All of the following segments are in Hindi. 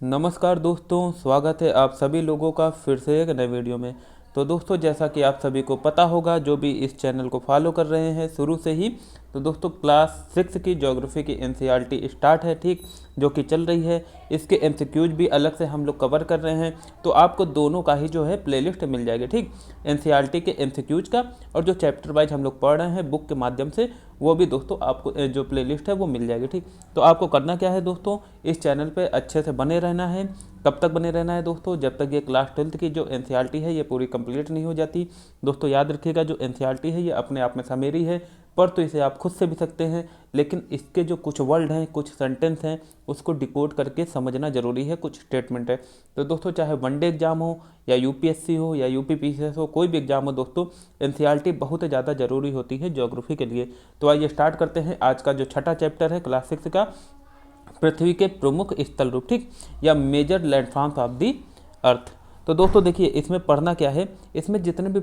नमस्कार दोस्तों, स्वागत है आप सभी लोगों का फिर से एक नए वीडियो में। तो दोस्तों, जैसा कि आप सभी को पता होगा, जो भी इस चैनल को फॉलो कर रहे हैं शुरू से ही, तो दोस्तों क्लास 6 की ज्योग्राफी की एनसीईआरटी स्टार्ट है, ठीक, जो कि चल रही है। इसके एमसीक्यूज भी अलग से हम लोग कवर कर रहे हैं, तो आपको दोनों का ही जो है प्लेलिस्ट मिल जाएगी, ठीक, एनसीईआरटी के एमसीक्यूज का और जो चैप्टर वाइज हम लोग पढ़ रहे हैं बुक के माध्यम से, वो भी दोस्तों आपको जो प्लेलिस्ट है वो मिल जाएगी, ठीक। तो आपको करना क्या है दोस्तों, इस चैनल पे अच्छे से बने रहना है। कब तक बने रहना है दोस्तों? जब तक ये क्लास 12th की जो एनसीईआरटी है ये पूरी कंप्लीट नहीं हो जाती। दोस्तों याद रखिएगा, जो एनसीईआरटी है ये अपने आप में समेरी है, पर तो इसे आप खुद से भी सकते हैं, लेकिन इसके जो कुछ वर्ड हैं, कुछ सेंटेंस हैं, उसको डिकोड करके समझना जरूरी है, कुछ स्टेटमेंट है। तो दोस्तों चाहे वनडे एग्जाम हो या यूपीएससी हो या यूपीपीसीएस हो, कोई भी एग्जाम हो दोस्तों, एनसीईआरटी बहुत ज़्यादा जरूरी होती है ज्योग्राफी के लिए। तो आइए स्टार्ट करते हैं आज का जो छठा चैप्टर है क्लास 6 का, पृथ्वी के प्रमुख स्थल रूप, ठीक, या मेजर लैंडफॉर्म्स ऑफ दी अर्थ। तो दोस्तों देखिए, इसमें पढ़ना क्या है, इसमें जितने भी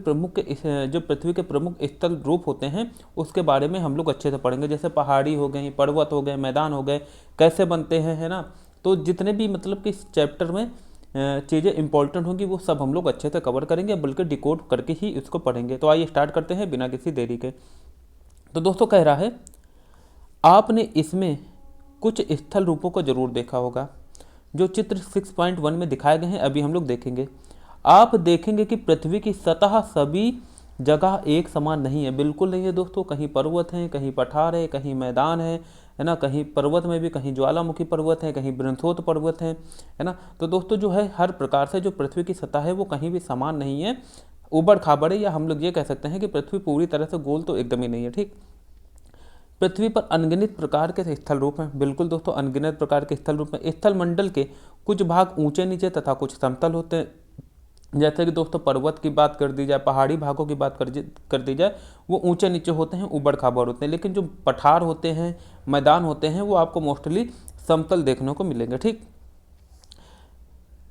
जो पृथ्वी के प्रमुख स्थल रूप होते हैं उसके बारे में हम लोग अच्छे से पढ़ेंगे। जैसे पहाड़ी हो गई, पर्वत हो गए, मैदान हो गए, कैसे बनते हैं, है ना। तो जितने भी मतलब कि इस चैप्टर में चीज़ें इंपॉर्टेंट होंगी वो सब हम लोग अच्छे से कवर करेंगे, बल्कि डिकोड करके ही इसको पढ़ेंगे। तो आइए स्टार्ट करते हैं बिना किसी देरी के। तो दोस्तों कह रहा है, आपने इसमें कुछ स्थल रूपों को जरूर देखा होगा जो चित्र 6.1 में दिखाए गए हैं, अभी हम लोग देखेंगे। आप देखेंगे कि पृथ्वी की सतह सभी जगह एक समान नहीं है, बिल्कुल नहीं है दोस्तों। कहीं पर्वत हैं, कहीं पठार है, कहीं मैदान है ना, कहीं पर्वत में भी कहीं ज्वालामुखी पर्वत है, कहीं बृहस्पति पर्वत है ना। तो दोस्तों जो है हर प्रकार से जो पृथ्वी की सतह है वो कहीं भी समान नहीं है, उबड़ खाबड़ है, या हम लोग ये कह सकते हैं कि पृथ्वी पूरी तरह से गोल तो एकदम ही नहीं है, ठीक। पृथ्वी पर अनगिनत प्रकार के स्थल रूप हैं, बिल्कुल दोस्तों, अनगिनत प्रकार के स्थल रूप में स्थल मंडल के कुछ भाग ऊंचे नीचे तथा कुछ समतल होते हैं। जैसे कि दोस्तों पर्वत की बात कर दी जाए, पहाड़ी भागों की बात कर दी जाए, वो ऊंचे नीचे होते हैं, उबड़ खाबड़ होते हैं। लेकिन जो पठार होते हैं, मैदान होते हैं, वो आपको मोस्टली समतल देखने को मिलेंगे, ठीक।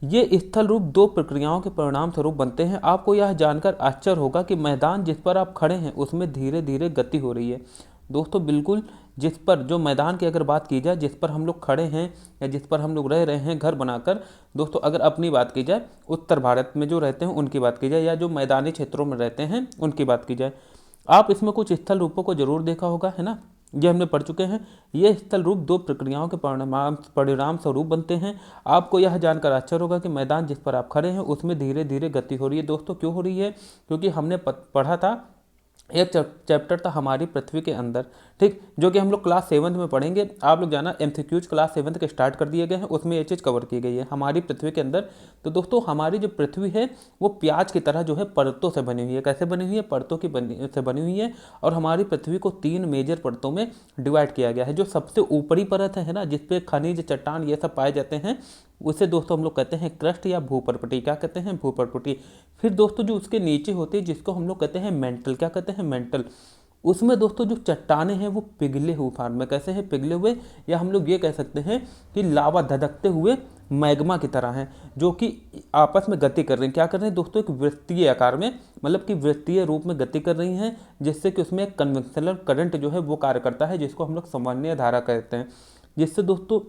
ये स्थल रूप दो प्रक्रियाओं के परिणाम स्वरूप बनते हैं। आपको यह जानकर आश्चर्य होगा कि मैदान जिस पर आप खड़े हैं उसमें धीरे धीरे गति हो रही है। दोस्तों बिल्कुल, जिस पर जो मैदान की अगर बात की जाए, जिस पर हम लोग खड़े हैं या जिस पर हम लोग रह रहे हैं घर बनाकर, दोस्तों अगर अपनी बात की जाए, उत्तर भारत में जो रहते हैं उनकी बात की जाए, या जो मैदानी क्षेत्रों में रहते हैं उनकी बात की जाए, आप इसमें कुछ स्थल रूपों को जरूर देखा होगा, है ना। ये हमने पढ़ चुके हैं। ये स्थल रूप दो प्रक्रियाओं के परिणाम स्वरूप बनते हैं। आपको यह जानकर आश्चर्य होगा कि मैदान जिस पर आप खड़े हैं उसमें धीरे धीरे गति हो रही है। दोस्तों क्यों हो रही है? क्योंकि हमने पढ़ा था, एक चैप्टर था हमारी पृथ्वी के अंदर, ठीक, जो कि हम लोग क्लास 7 में पढ़ेंगे। आप लोग जाना, एमसीक्यूज क्लास 7 के स्टार्ट कर दिए गए हैं, उसमें ये चीज़ कवर की गई है हमारी पृथ्वी के अंदर। तो दोस्तों हमारी जो पृथ्वी है वो प्याज की तरह जो है परतों से बनी हुई है। कैसे बनी हुई है? परतों की से बनी हुई है। और हमारी पृथ्वी को 3 मेजर परतों में डिवाइड किया गया है। जो सबसे ऊपरी परत है ना, जिसपे खनिज, चट्टान ये सब पाए जाते हैं, उसे दोस्तों हम लोग कहते हैं क्रस्ट या भूपर्पटी। क्या कहते हैं? भूपर्पटी। फिर दोस्तों जो उसके नीचे होती है, जिसको हम लोग कहते हैं मेंटल। क्या कहते हैं? मेंटल। उसमें दोस्तों जो चट्टाने हैं वो पिघले हुए फॉर्म में, कैसे हैं? पिघले हुए, या हम लोग ये कह सकते हैं कि लावा धधकते हुए मैग्मा की तरह हैं, जो कि आपस में गति कर रही हैं। क्या कर रहे हैं दोस्तों? एक वृत्तीय आकार में, मतलब कि वृत्तीय रूप में गति कर रही हैं, जिससे कि उसमें एक कन्वेंशनल करंट जो है वो कार्य करता है, जिसको हम लोग सामान्य धारा कहते हैं। जिससे दोस्तों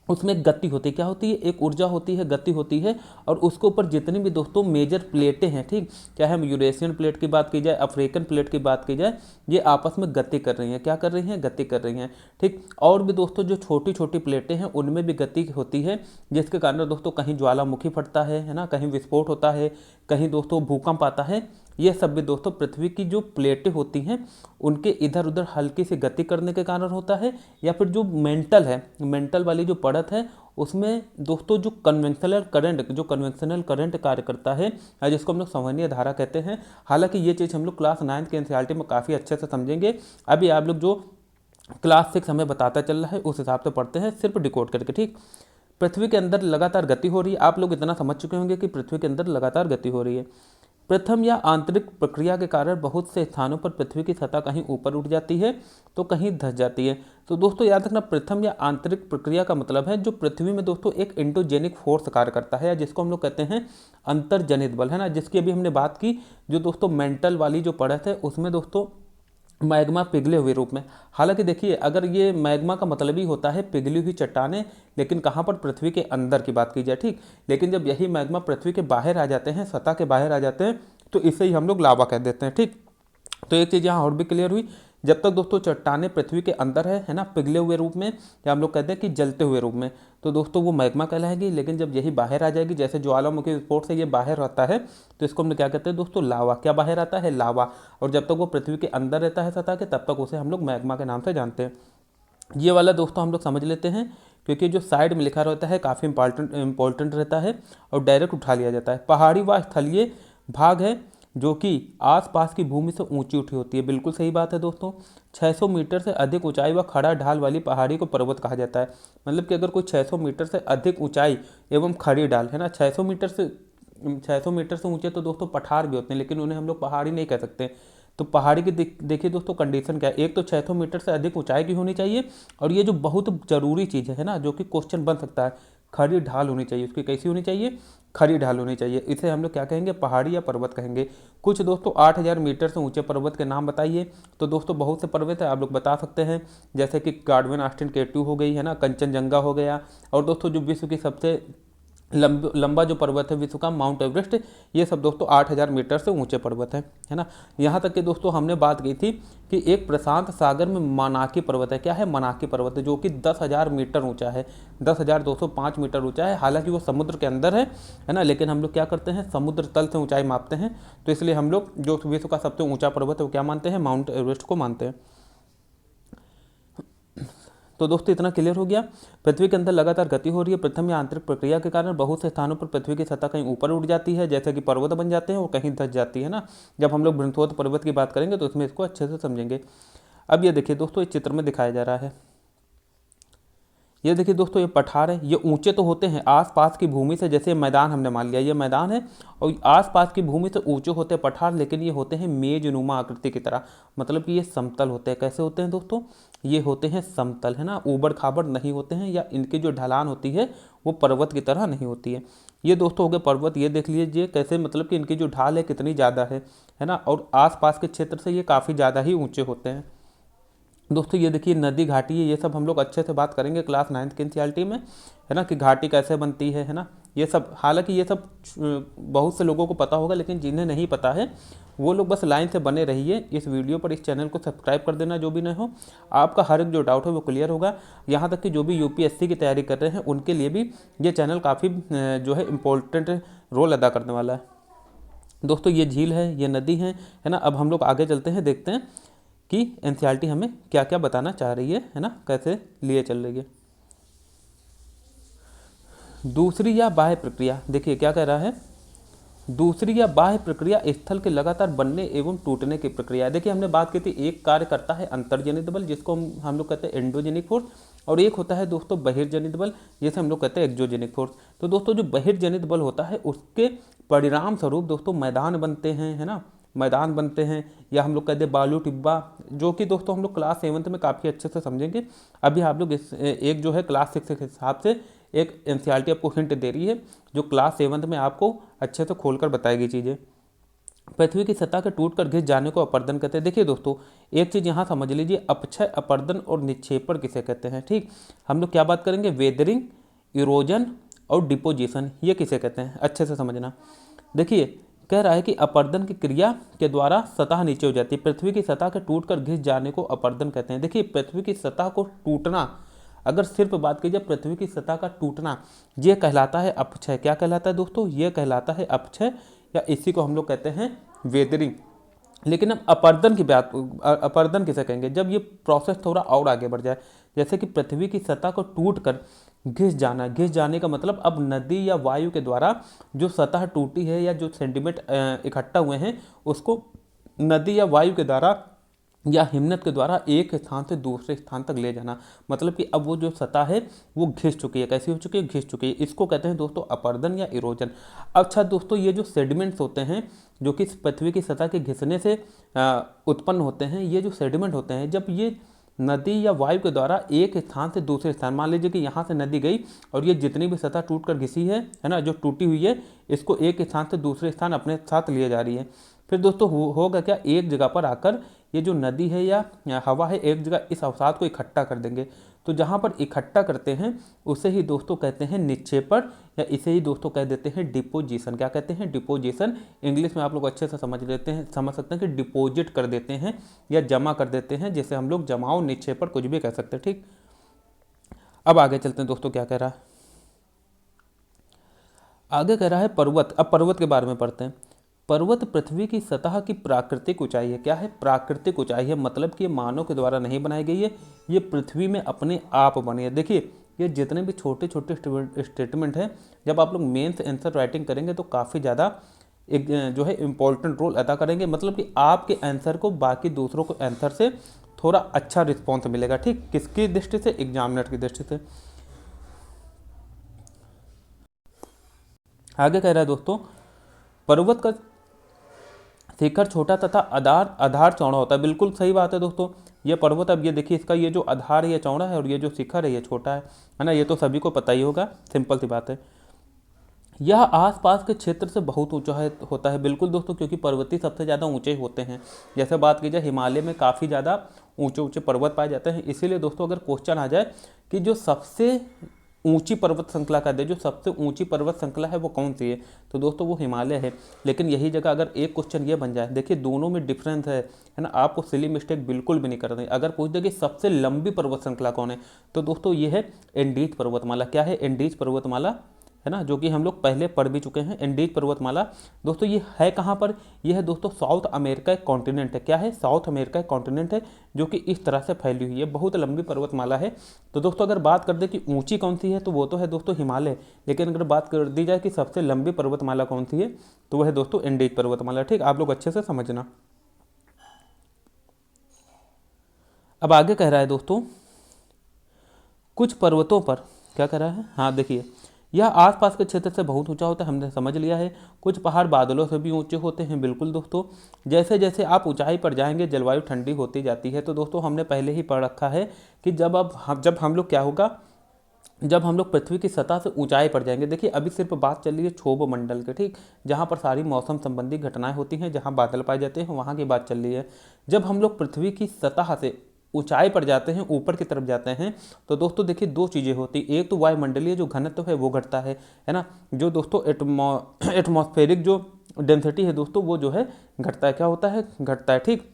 उसमें एक गति होती है। क्या होती है? एक ऊर्जा होती है, गति होती है। और उसके ऊपर जितनी भी दोस्तों मेजर प्लेटें हैं, ठीक, चाहे हम यूरेशियन प्लेट की बात की जाए, अफ्रीकन प्लेट की बात की जाए, ये आपस में गति कर रही हैं। क्या कर रही हैं? गति कर रही हैं, ठीक। और भी दोस्तों जो छोटी छोटी प्लेटें हैं उनमें भी गति होती है, जिसके कारण दोस्तों कहीं ज्वालामुखी फटता है ना, कहीं विस्फोट होता है, कहीं दोस्तों भूकंप आता है। ये सब भी दोस्तों पृथ्वी की जो प्लेटें होती हैं उनके इधर उधर हल्की सी गति करने के कारण होता है। या फिर जो मेंटल है, मेंटल वाली जो परत है, उसमें दोस्तों जो कन्वेंशनल करंट कार्य करता है, जिसको हम लोग संवहनीय धारा कहते हैं। हालांकि ये चीज़ हम लोग क्लास 9 के एनसीईआरटी में काफ़ी अच्छे से समझेंगे। अभी आप लोग जो क्लास 6 हमें बताता चल रहा है उस हिसाब से पढ़ते हैं, सिर्फ डिकोड करके, ठीक। पृथ्वी के अंदर लगातार गति हो रही है। आप लोग इतना समझ चुके होंगे कि पृथ्वी के अंदर लगातार गति हो रही है। प्रथम या आंतरिक प्रक्रिया के कारण बहुत से स्थानों पर पृथ्वी की सतह कहीं ऊपर उठ जाती है तो कहीं धंस जाती है। तो दोस्तों याद रखना, प्रथम या आंतरिक प्रक्रिया का मतलब है जो पृथ्वी में दोस्तों एक एंडोजेनिक फोर्स कार्य करता है, या जिसको हम लोग कहते हैं अंतर्जनित बल, है ना, जिसकी अभी हमने बात की। जो दोस्तों मेंटल वाली जो परत है उसमें दोस्तों मैग्मा पिघले हुए रूप में। हालांकि देखिए, अगर ये मैग्मा का मतलब ही होता है पिघली हुई चट्टानें, लेकिन कहाँ पर, पृथ्वी के अंदर की बात की जाए, ठीक। लेकिन जब यही मैग्मा पृथ्वी के बाहर आ जाते हैं, सतह के बाहर आ जाते हैं, तो इसे ही हम लोग लावा कह देते हैं, ठीक। तो एक चीज़ यहाँ और भी क्लियर हुई, जब तक दोस्तों चट्टानें पृथ्वी के अंदर है ना, पिघले हुए रूप में, या हम लोग कहते हैं कि जलते हुए रूप में, तो दोस्तों वो मैग्मा कहलाएगी। लेकिन जब यही बाहर आ जाएगी, जैसे ज्वालामुखी विस्फोट से ये बाहर आता है, तो इसको हम क्या कहते हैं दोस्तों, लावा। क्या बाहर आता है, लावा। और जब तक वो पृथ्वी के अंदर रहता है सतह के, तब तक उसे हम लोग मैग्मा के नाम से जानते हैं। ये वाला दोस्तों हम लोग समझ लेते हैं, क्योंकि जो साइड में लिखा रहता है काफ़ी इंपॉर्टेंट रहता है और डायरेक्ट उठा लिया जाता है। पहाड़ी व स्थलीय भाग है जो कि आसपास की भूमि से ऊंची उठी होती है। बिल्कुल सही बात है दोस्तों। 600 मीटर से अधिक ऊंचाई व खड़ा ढाल वाली पहाड़ी को पर्वत कहा जाता है। मतलब कि अगर कोई 600 मीटर से अधिक ऊंचाई एवं खड़ी ढाल है ना, 600 मीटर से ऊंचे तो दोस्तों पठार भी होते हैं, लेकिन उन्हें हम लोग पहाड़ी नहीं कह सकते। तो पहाड़ी की देखिए दोस्तों कंडीशन क्या है, एक तो 600 मीटर से अधिक ऊंचाई की होनी चाहिए, और ये जो बहुत ज़रूरी चीज़ है ना, जो कि क्वेश्चन बन सकता है, खड़ी ढाल होनी चाहिए। उसकी कैसी होनी चाहिए, खड़ी ढाल होनी चाहिए। इसे हम लोग क्या कहेंगे, पहाड़ी या पर्वत कहेंगे। कुछ दोस्तों 8000 मीटर से ऊंचे पर्वत के नाम बताइए। तो दोस्तों बहुत से पर्वत है, आप लोग बता सकते हैं, जैसे कि गार्डवन ऑस्टिन केटू हो गई है ना, कंचनजंगा हो गया, और दोस्तों जो विश्व की सबसे लंबा जो पर्वत है विश्व का, माउंट एवरेस्ट। ये सब दोस्तों 8000 मीटर से ऊंचे पर्वत है ना। यहाँ तक कि दोस्तों हमने बात की थी कि एक प्रशांत सागर में मनाकी पर्वत है। क्या है, मनाकी पर्वत है, जो कि 10,000 मीटर ऊंचा है, 10,205 मीटर ऊंचा है। हालांकि वो समुद्र के अंदर है ना, लेकिन हम लोग क्या करते हैं, समुद्र तल से ऊंचाई मापते हैं। तो इसलिए हम लोग जो विश्व का सबसे ऊंचा पर्वत है वो क्या मानते हैं, माउंट एवरेस्ट को मानते हैं। तो दोस्तों इतना क्लियर हो गया। पृथ्वी के अंदर लगातार गति हो रही है। प्रथम या आंतरिक प्रक्रिया के कारण बहुत से स्थानों पर पृथ्वी की सतह कहीं ऊपर उठ जाती है, जैसे कि पर्वत बन जाते हैं, और कहीं धंस जाती है ना। जब हम लोग बृहस्पति पर्वत की बात करेंगे तो इसमें इसको अच्छे से समझेंगे। अब ये देखिए दोस्तों, इस चित्र में दिखाया जा रहा है, ये देखिए दोस्तों, ये पठार है। ये ऊंचे तो होते हैं आसपास की भूमि से, जैसे मैदान हमने मान लिया, ये मैदान है, और आसपास की भूमि से ऊंचे होते हैं पठार, लेकिन ये होते हैं मेजनुमा आकृति की तरह। मतलब कि ये समतल होते हैं। कैसे होते हैं दोस्तों, ये होते हैं समतल, है ना, ऊबड़ खाबड़ नहीं होते हैं, या इनकी जो ढलान होती है वो पर्वत की तरह नहीं होती है। ये दोस्तों हो गए पर्वत। ये देख लीजिए कैसे, मतलब कि इनकी जो ढाल है कितनी ज़्यादा है ना, और आसपास के क्षेत्र से ये काफ़ी ज़्यादा ही ऊंचे होते हैं। दोस्तों ये देखिए नदी घाटी है, ये सब हम लोग अच्छे से बात करेंगे क्लास 9th की एनसीईआरटी में, है ना, कि घाटी कैसे बनती है ना, ये सब। हालांकि ये सब बहुत से लोगों को पता होगा, लेकिन जिन्हें नहीं पता है वो लोग बस लाइन से बने रहिए इस वीडियो पर। इस चैनल को सब्सक्राइब कर देना, जो भी नहीं हो, आपका हर एक जो डाउट है वो क्लियर होगा। यहाँ तक कि जो भी यूपीएससी की तैयारी कर रहे हैं उनके लिए भी ये चैनल काफ़ी जो है इम्पोर्टेंट रोल अदा करने वाला है। दोस्तों ये झील है, ये नदी है ना। अब हम लोग आगे चलते हैं, देखते हैं कि एनसीईआरटी हमें क्या क्या बताना चाह रही है ना, कैसे लिए चल रही है। दूसरी या बाह्य प्रक्रिया, देखिए क्या कह रहा है, दूसरी या बाह्य प्रक्रिया स्थल के लगातार बनने एवं टूटने की प्रक्रिया है। देखिए हमने बात की थी, एक कार्य करता है अंतर्जनित बल, जिसको हम लोग कहते हैं एंडोजेनिक फोर्स, और एक होता है दोस्तों बहिर्जनित बल, जिसे हम लोग कहते हैं एक्सोजेनिक फोर्स। तो दोस्तों जो बहिर्जनित बल होता है उसके परिणाम स्वरूप दोस्तों मैदान बनते हैं, है ना, मैदान बनते हैं, या हम लोग कहते हैं बालू टिब्बा, जो कि दोस्तों हम लोग क्लास 7th में काफ़ी अच्छे से समझेंगे। अभी आप लोग इस एक जो है क्लास 6 के हिसाब से एक एनसीईआरटी आपको हिंट दे रही है, जो क्लास 7th में आपको अच्छे से खोलकर बताएगी चीज़ें। पृथ्वी की सतह के टूटकर घिस जाने को अपर्दन कहते हैं। देखिए दोस्तों एक चीज़ यहाँ समझ लीजिए, अपक्षय, अपर्दन और निक्षेपण किसे कहते हैं, ठीक। हम लोग क्या बात करेंगे, वेदरिंग, इरोजन और डिपोजिशन, ये किसे कहते हैं, अच्छे से समझना। देखिए कह रहा है कि अपर्दन की क्रिया के द्वारा सतह नीचे हो जाती है। पृथ्वी की सतह के टूटकर घिस जाने को अपर्दन कहते हैं। देखिए पृथ्वी की सतह को टूटना, अगर सिर्फ बात की जाए पृथ्वी की सतह का टूटना, ये कहलाता है अपक्षय। क्या कहलाता है दोस्तों, ये कहलाता है अपक्षय, या इसी को हम लोग कहते हैं वेदरिंग। लेकिन अब अपर्दन की बात, अपर्दन किसे कहेंगे, जब ये प्रोसेस थोड़ा और आगे बढ़ जाए, जैसे कि पृथ्वी की सतह को टूटकर घिस जाना। घिस जाने का मतलब अब नदी या वायु के द्वारा जो सतह टूटी है या जो सेंटीमीटर इकट्ठा हुए हैं उसको नदी या वायु के द्वारा या हिमनद के द्वारा एक स्थान से दूसरे स्थान तक ले जाना। मतलब कि अब वो जो सतह है वो घिस चुकी है। कैसी हो चुकी है, घिस चुकी है। इसको कहते हैं दोस्तों अपर्दन या इरोजन। अच्छा दोस्तों ये जो सेडिमेंट्स होते हैं जो कि पृथ्वी की सतह के घिसने से उत्पन्न होते हैं, ये जो सेडिमेंट होते हैं जब ये नदी या वायु के द्वारा एक स्थान से दूसरे स्थान, मान लीजिए कि यहाँ से नदी गई और ये जितनी भी सतह टूट कर घिसी है ना, जो टूटी हुई है, इसको एक स्थान से दूसरे स्थान अपने साथ लिए जा रही है। फिर दोस्तों होगा क्या, एक जगह पर आकर ये जो नदी है या हवा है एक जगह इस अवसाद को इकट्ठा कर देंगे। तो जहाँ पर इकट्ठा करते हैं उसे ही दोस्तों कहते हैं निक्षेपण, या इसे ही दोस्तों कह देते हैं डिपोजिशन। क्या कहते हैं, डिपोजिशन। इंग्लिश में आप लोग अच्छे से समझ सकते हैं कि डिपॉजिट कर देते हैं या जमा कर देते हैं, जिसे हम लोग जमाओ, निक्षेपण, कुछ भी कह सकते हैं। ठीक, अब आगे चलते हैं दोस्तों, क्या कह रहा है आगे, कह रहा है पर्वत। अब पर्वत के बारे में पढ़ते हैं। पर्वत पृथ्वी की सतह की प्राकृतिक ऊंचाई है। क्या है, प्राकृतिक ऊंचाई है, मतलब कि ये मानव के द्वारा नहीं बनाई गई है, ये पृथ्वी में अपने आप बनी है। देखिए ये जितने भी छोटे छोटे स्टेटमेंट हैं, जब आप लोग मेंस आंसर राइटिंग करेंगे तो काफ़ी ज़्यादा एक जो है इम्पोर्टेंट रोल अदा करेंगे, मतलब कि आपके आंसर को बाकी दूसरों को आंसर से थोड़ा अच्छा रिस्पॉन्स मिलेगा। ठीक, किसकी दृष्टि से, एग्जामिनर की दृष्टि से। आगे कह रहा है दोस्तों, पर्वत का शिखर छोटा तथा आधार आधार चौड़ा होता है। बिल्कुल सही बात है दोस्तों, ये पर्वत, अब ये देखिए इसका ये जो आधार है ये चौड़ा है और ये जो शिखर है ये छोटा है ना, ये तो सभी को पता ही होगा, सिंपल सी बात है। यह आसपास के क्षेत्र से बहुत ऊंचा होता है। बिल्कुल दोस्तों, क्योंकि पर्वतीय सबसे ज़्यादा ऊंचे होते हैं। जैसे बात की जाए हिमालय में काफ़ी ज़्यादा ऊंचे ऊंचे पर्वत पाए जाते हैं। इसीलिए दोस्तों अगर क्वेश्चन आ जाए कि जो सबसे ऊंची पर्वत श्रृंखला का दे, जो सबसे ऊंची पर्वत श्रृंखला है वो कौन सी है, तो दोस्तों वो हिमालय है। लेकिन यही जगह अगर एक क्वेश्चन ये बन जाए, देखिए दोनों में डिफरेंस है ना, आपको सिली मिस्टेक बिल्कुल भी नहीं करनी। अगर पूछ दे कि सबसे लंबी पर्वत श्रृंखला कौन है, तो दोस्तों ये है एंडीज पर्वतमाला। क्या है, एंडीज पर्वतमाला है ना, जो कि हम लोग पहले पढ़ भी चुके हैं। एंडीज पर्वतमाला दोस्तों ये है कहाँ पर, ये है दोस्तों साउथ अमेरिका एक कॉन्टिनेंट है। क्या है, साउथ अमेरिका एक कॉन्टिनेंट है, जो कि इस तरह से फैली हुई है, बहुत लंबी पर्वतमाला है। तो दोस्तों अगर बात कर दे कि ऊंची कौन सी है, तो वो तो है दोस्तों हिमालय। लेकिन अगर बात कर दी जाए कि सबसे लंबी पर्वतमाला कौन सी है, तो वह है दोस्तों एंडीज पर्वतमाला। ठीक, आप लोग अच्छे से समझना। अब आगे कह रहा है दोस्तों, कुछ पर्वतों पर, क्या कह रहा है, हाँ देखिए, यह आसपास के क्षेत्र से बहुत ऊंचा होता है, हमने समझ लिया है। कुछ पहाड़ बादलों से भी ऊंचे होते हैं। बिल्कुल दोस्तों, जैसे जैसे आप ऊंचाई पर जाएंगे जलवायु ठंडी होती जाती है। तो दोस्तों हमने पहले ही पढ़ रखा है कि जब हम लोग क्या होगा, जब हम लोग पृथ्वी की सतह से ऊंचाई पर जाएंगे। देखिए अभी सिर्फ बात चल रही है क्षोभ मंडल के, ठीक, जहाँ पर सारी मौसम संबंधी घटनाएं होती हैं, जहाँ बादल पाए जाते हैं, वहाँ की बात चल रही है। जब हम लोग पृथ्वी की सतह से ऊंचाई पर जाते हैं, ऊपर की तरफ जाते हैं, तो दोस्तों देखिए दो चीज़ें होती, एक तो वायुमंडलीय जो घनत्व है वो घटता है ना, जो दोस्तों एटमॉस्फेरिक जो डेंसिटी है दोस्तों वो जो है घटता है। क्या होता है, घटता है। ठीक,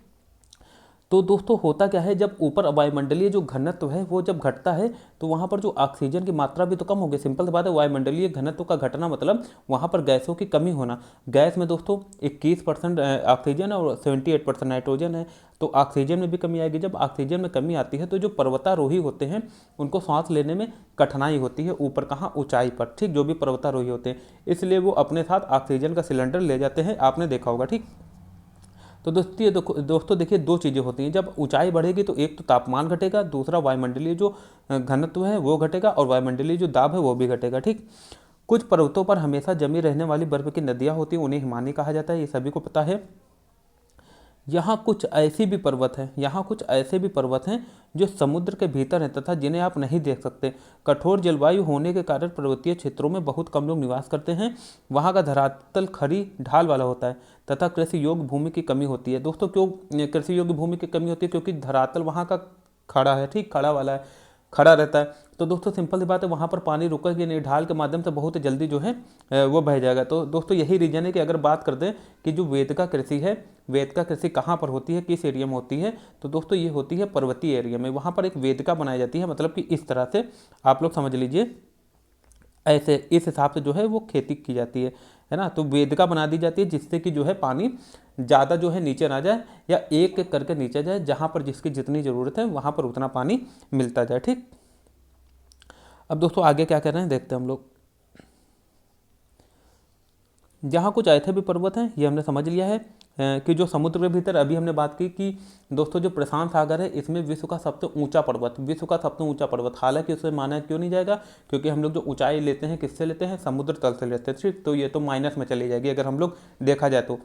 तो दोस्तों होता क्या है, जब ऊपर वायुमंडलीय जो घनत्व है वो जब घटता है, तो वहाँ पर जो ऑक्सीजन की मात्रा भी तो कम होगी। सिंपल सी बात है, वायुमंडलीय घनत्व का घटना मतलब वहाँ पर गैसों की कमी होना। गैस में दोस्तों 21% ऑक्सीजन और 78% नाइट्रोजन है, तो ऑक्सीजन में भी कमी आएगी। जब ऑक्सीजन में कमी आती है तो जो पर्वतारोही होते हैं उनको सांस लेने में कठिनाई होती है, ऊपर कहाँ, ऊंचाई पर। ठीक, जो भी पर्वतारोही होते हैं, इसलिए वो अपने साथ ऑक्सीजन का सिलेंडर ले जाते हैं, आपने देखा होगा। ठीक, तो दोस्तों देखिए दो चीज़ें होती हैं, जब ऊंचाई बढ़ेगी तो एक तो तापमान घटेगा, दूसरा वायुमंडलीय जो घनत्व है वो घटेगा और वायुमंडलीय जो दाब है वो भी घटेगा। ठीक, कुछ पर्वतों पर हमेशा जमी रहने वाली बर्फ की नदियाँ होती हैं, उन्हें हिमानी कहा जाता है, ये सभी को पता है। यहाँ कुछ ऐसे भी पर्वत हैं जो समुद्र के भीतर हैं तथा जिन्हें आप नहीं देख सकते। कठोर जलवायु होने के कारण पर्वतीय क्षेत्रों में बहुत कम लोग निवास करते हैं। वहाँ का धरातल खड़ी ढाल वाला होता है तथा कृषि योग्य भूमि की कमी होती है। दोस्तों क्यों कृषि योग्य भूमि की कमी होती है, क्योंकि धरातल वहाँ का खड़ा है, ठीक, खड़ा वाला है, खड़ा रहता है। तो दोस्तों सिंपल सी बात है, वहाँ पर पानी रुकेगा नहीं, ढाल के माध्यम से बहुत जल्दी जो है वो बह जाएगा। तो दोस्तों यही रीजन है कि अगर बात करते हैं कि जो वेदिका कृषि है, वेदिका कृषि कहाँ पर होती है, किस एरिया में होती है, तो दोस्तों ये होती है पर्वतीय एरिया में। वहाँ पर एक वेदिका बनाई जाती है, मतलब कि इस तरह से आप लोग समझ लीजिए, ऐसे इस हिसाब से जो है वो खेती की जाती है ना। तो वेदिका बना दी जाती है जिससे कि जो है पानी ज़्यादा जो है नीचे ना जाए या एक एक करके नीचे जाए, जहाँ पर जिसकी जितनी ज़रूरत है वहाँ पर उतना पानी मिलता जाए। ठीक, अब दोस्तों आगे क्या कर रहे हैं देखते हैं हम लोग। जहाँ कुछ ऐसे भी पर्वत हैं, ये हमने समझ लिया है कि जो समुद्र के भीतर, अभी हमने बात की कि दोस्तों जो प्रशांत सागर है इसमें विश्व का सबसे ऊंचा पर्वत, हालांकि उसे माना क्यों नहीं जाएगा, क्योंकि हम लोग जो ऊंचाई लेते हैं किससे लेते हैं, समुद्र तल से लेते हैं। ठीक, तो ये तो माइनस में चली जाएगी अगर हम लोग देखा जाए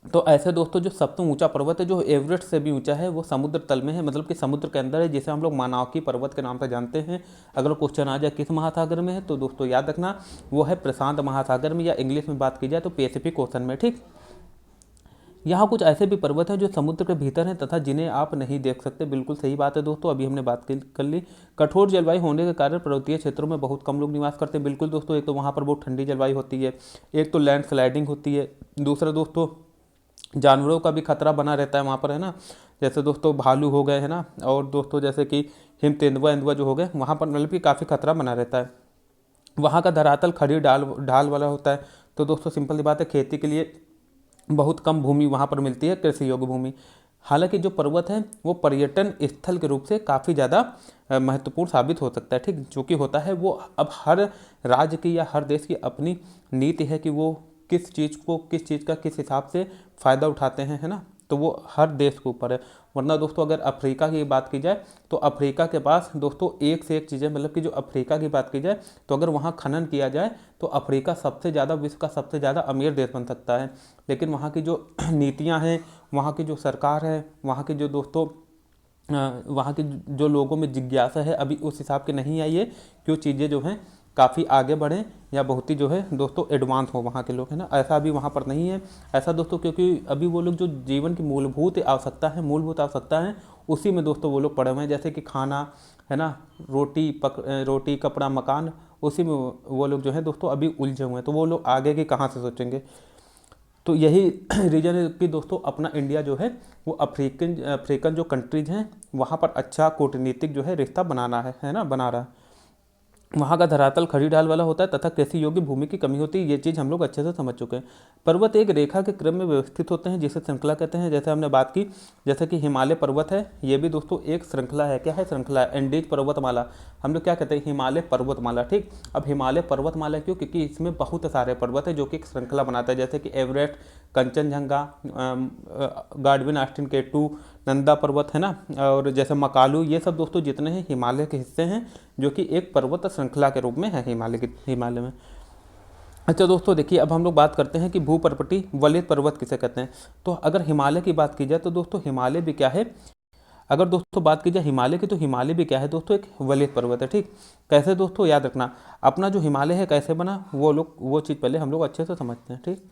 तो ऐसे दोस्तों जो सबसे ऊंचा पर्वत है, जो एवरेस्ट से भी ऊंचा है, वो समुद्र तल में है, मतलब कि समुद्र के अंदर है, जिसे हम लोग मानावकी पर्वत के नाम से जानते हैं। अगर क्वेश्चन आ जाए किस महासागर में है, तो दोस्तों याद रखना वो है प्रशांत महासागर में, या इंग्लिश में बात की जाए तो पैसिफिक ओशन में। ठीक, यहाँ कुछ ऐसे भी पर्वत हैं जो समुद्र के भीतर हैं तथा जिन्हें आप नहीं देख सकते। बिल्कुल सही बात है दोस्तों, अभी हमने बात कर ली। कठोर जलवायु होने के कारण पर्वतीय क्षेत्रों में बहुत कम लोग निवास करते हैं। बिल्कुल दोस्तों, एक तो वहाँ पर बहुत ठंडी जलवायु होती है, एक तो लैंड स्लाइडिंग होती है, दूसरा दोस्तों जानवरों का भी खतरा बना रहता है वहाँ पर, है ना। जैसे दोस्तों भालू हो गए, है ना, और दोस्तों जैसे कि हिम तेंदुआ इंदुआ जो हो गए, वहाँ पर मतलब कि काफ़ी खतरा बना रहता है। वहाँ का धरातल खड़ी ढाल ढाल वाला होता है। तो दोस्तों सिंपल सी बात है, खेती के लिए बहुत कम भूमि वहाँ पर मिलती है, कृषि योग्य भूमि। हालांकि जो पर्वत है वो पर्यटन स्थल के रूप से काफ़ी ज़्यादा महत्वपूर्ण साबित हो सकता है, ठीक। जो कि होता है वो अब हर राज्य की या हर देश की अपनी नीति है कि वो किस चीज़ का किस हिसाब से फ़ायदा उठाते हैं, है ना। तो वो हर देश के ऊपर है। वरना दोस्तों अगर अफ्रीका की बात की जाए तो अफ्रीका के पास दोस्तों एक से एक चीज़ें, मतलब कि जो अफ्रीका की बात की जाए तो अगर वहाँ खनन किया जाए तो अफ्रीका सबसे ज़्यादा विश्व का सबसे ज़्यादा अमीर देश बन सकता है। लेकिन वहाँ की जो नीतियाँ हैं, वहाँ की जो सरकार है, वहाँ की जो दोस्तों वहाँ के जो लोगों में जिज्ञासा है अभी उस हिसाब के नहीं आई है कि वो चीज़ें जो हैं काफ़ी आगे बढ़ें या बहुत ही जो है दोस्तों एडवांस हो वहाँ के लोग, है ना। ऐसा अभी वहाँ पर नहीं है ऐसा दोस्तों, क्योंकि अभी वो लोग जो जीवन की मूलभूत आवश्यकता है उसी में दोस्तों वो लोग पड़े हुए हैं। जैसे कि खाना, है ना, रोटी कपड़ा मकान, उसी में वो लोग जो है दोस्तों अभी उलझे हुए हैं। तो वो लोग आगे की कहाँ से सोचेंगे। तो यही रीज़न है कि दोस्तों अपना इंडिया जो है वो अफ्रीकन जो कंट्रीज़ हैं वहाँ पर अच्छा कूटनीतिक जो है रिश्ता है ना, बना रहा है। वहाँ का धरातल खड़ी ढाल वाला होता है तथा कृषि योग्य भूमि की कमी होती है। ये चीज़ हम लोग अच्छे से समझ चुके हैं। पर्वत एक रेखा के क्रम में व्यवस्थित होते हैं जिसे श्रृंखला कहते हैं। जैसे हमने बात की, जैसे कि हिमालय पर्वत है, ये भी दोस्तों एक श्रृंखला है। क्या है? श्रृंखला है। एंडीज पर्वतमाला हम लोग क्या कहते हैं? हिमालय पर्वतमाला, ठीक। अब हिमालय पर्वतमाला क्यों? क्योंकि इसमें बहुत सारे पर्वत है जो कि एक श्रृंखला बनाता है। जैसे कि Everest, Kanchenjunga, Godwin Austen K two, Nanda पर्वत, है ना, और जैसे मकालू, ये सब दोस्तों जितने हैं हिमालय के हिस्से हैं जो कि एक पर्वत श्रृंखला के रूप में है हिमालय में। अच्छा दोस्तों देखिए, अब हम लोग बात करते हैं कि भूपर्वतीय वलित पर्वत किसे कहते हैं। तो अगर हिमालय की बात की जाए तो दोस्तों हिमालय भी क्या है, अगर दोस्तों बात की जाए हिमालय की, तो हिमालय भी क्या है दोस्तों? एक वलित पर्वत है, ठीक। कैसे दोस्तों? याद रखना, अपना जो हिमालय है कैसे बना, वो चीज़ पहले हम लोग अच्छे से समझते हैं, ठीक।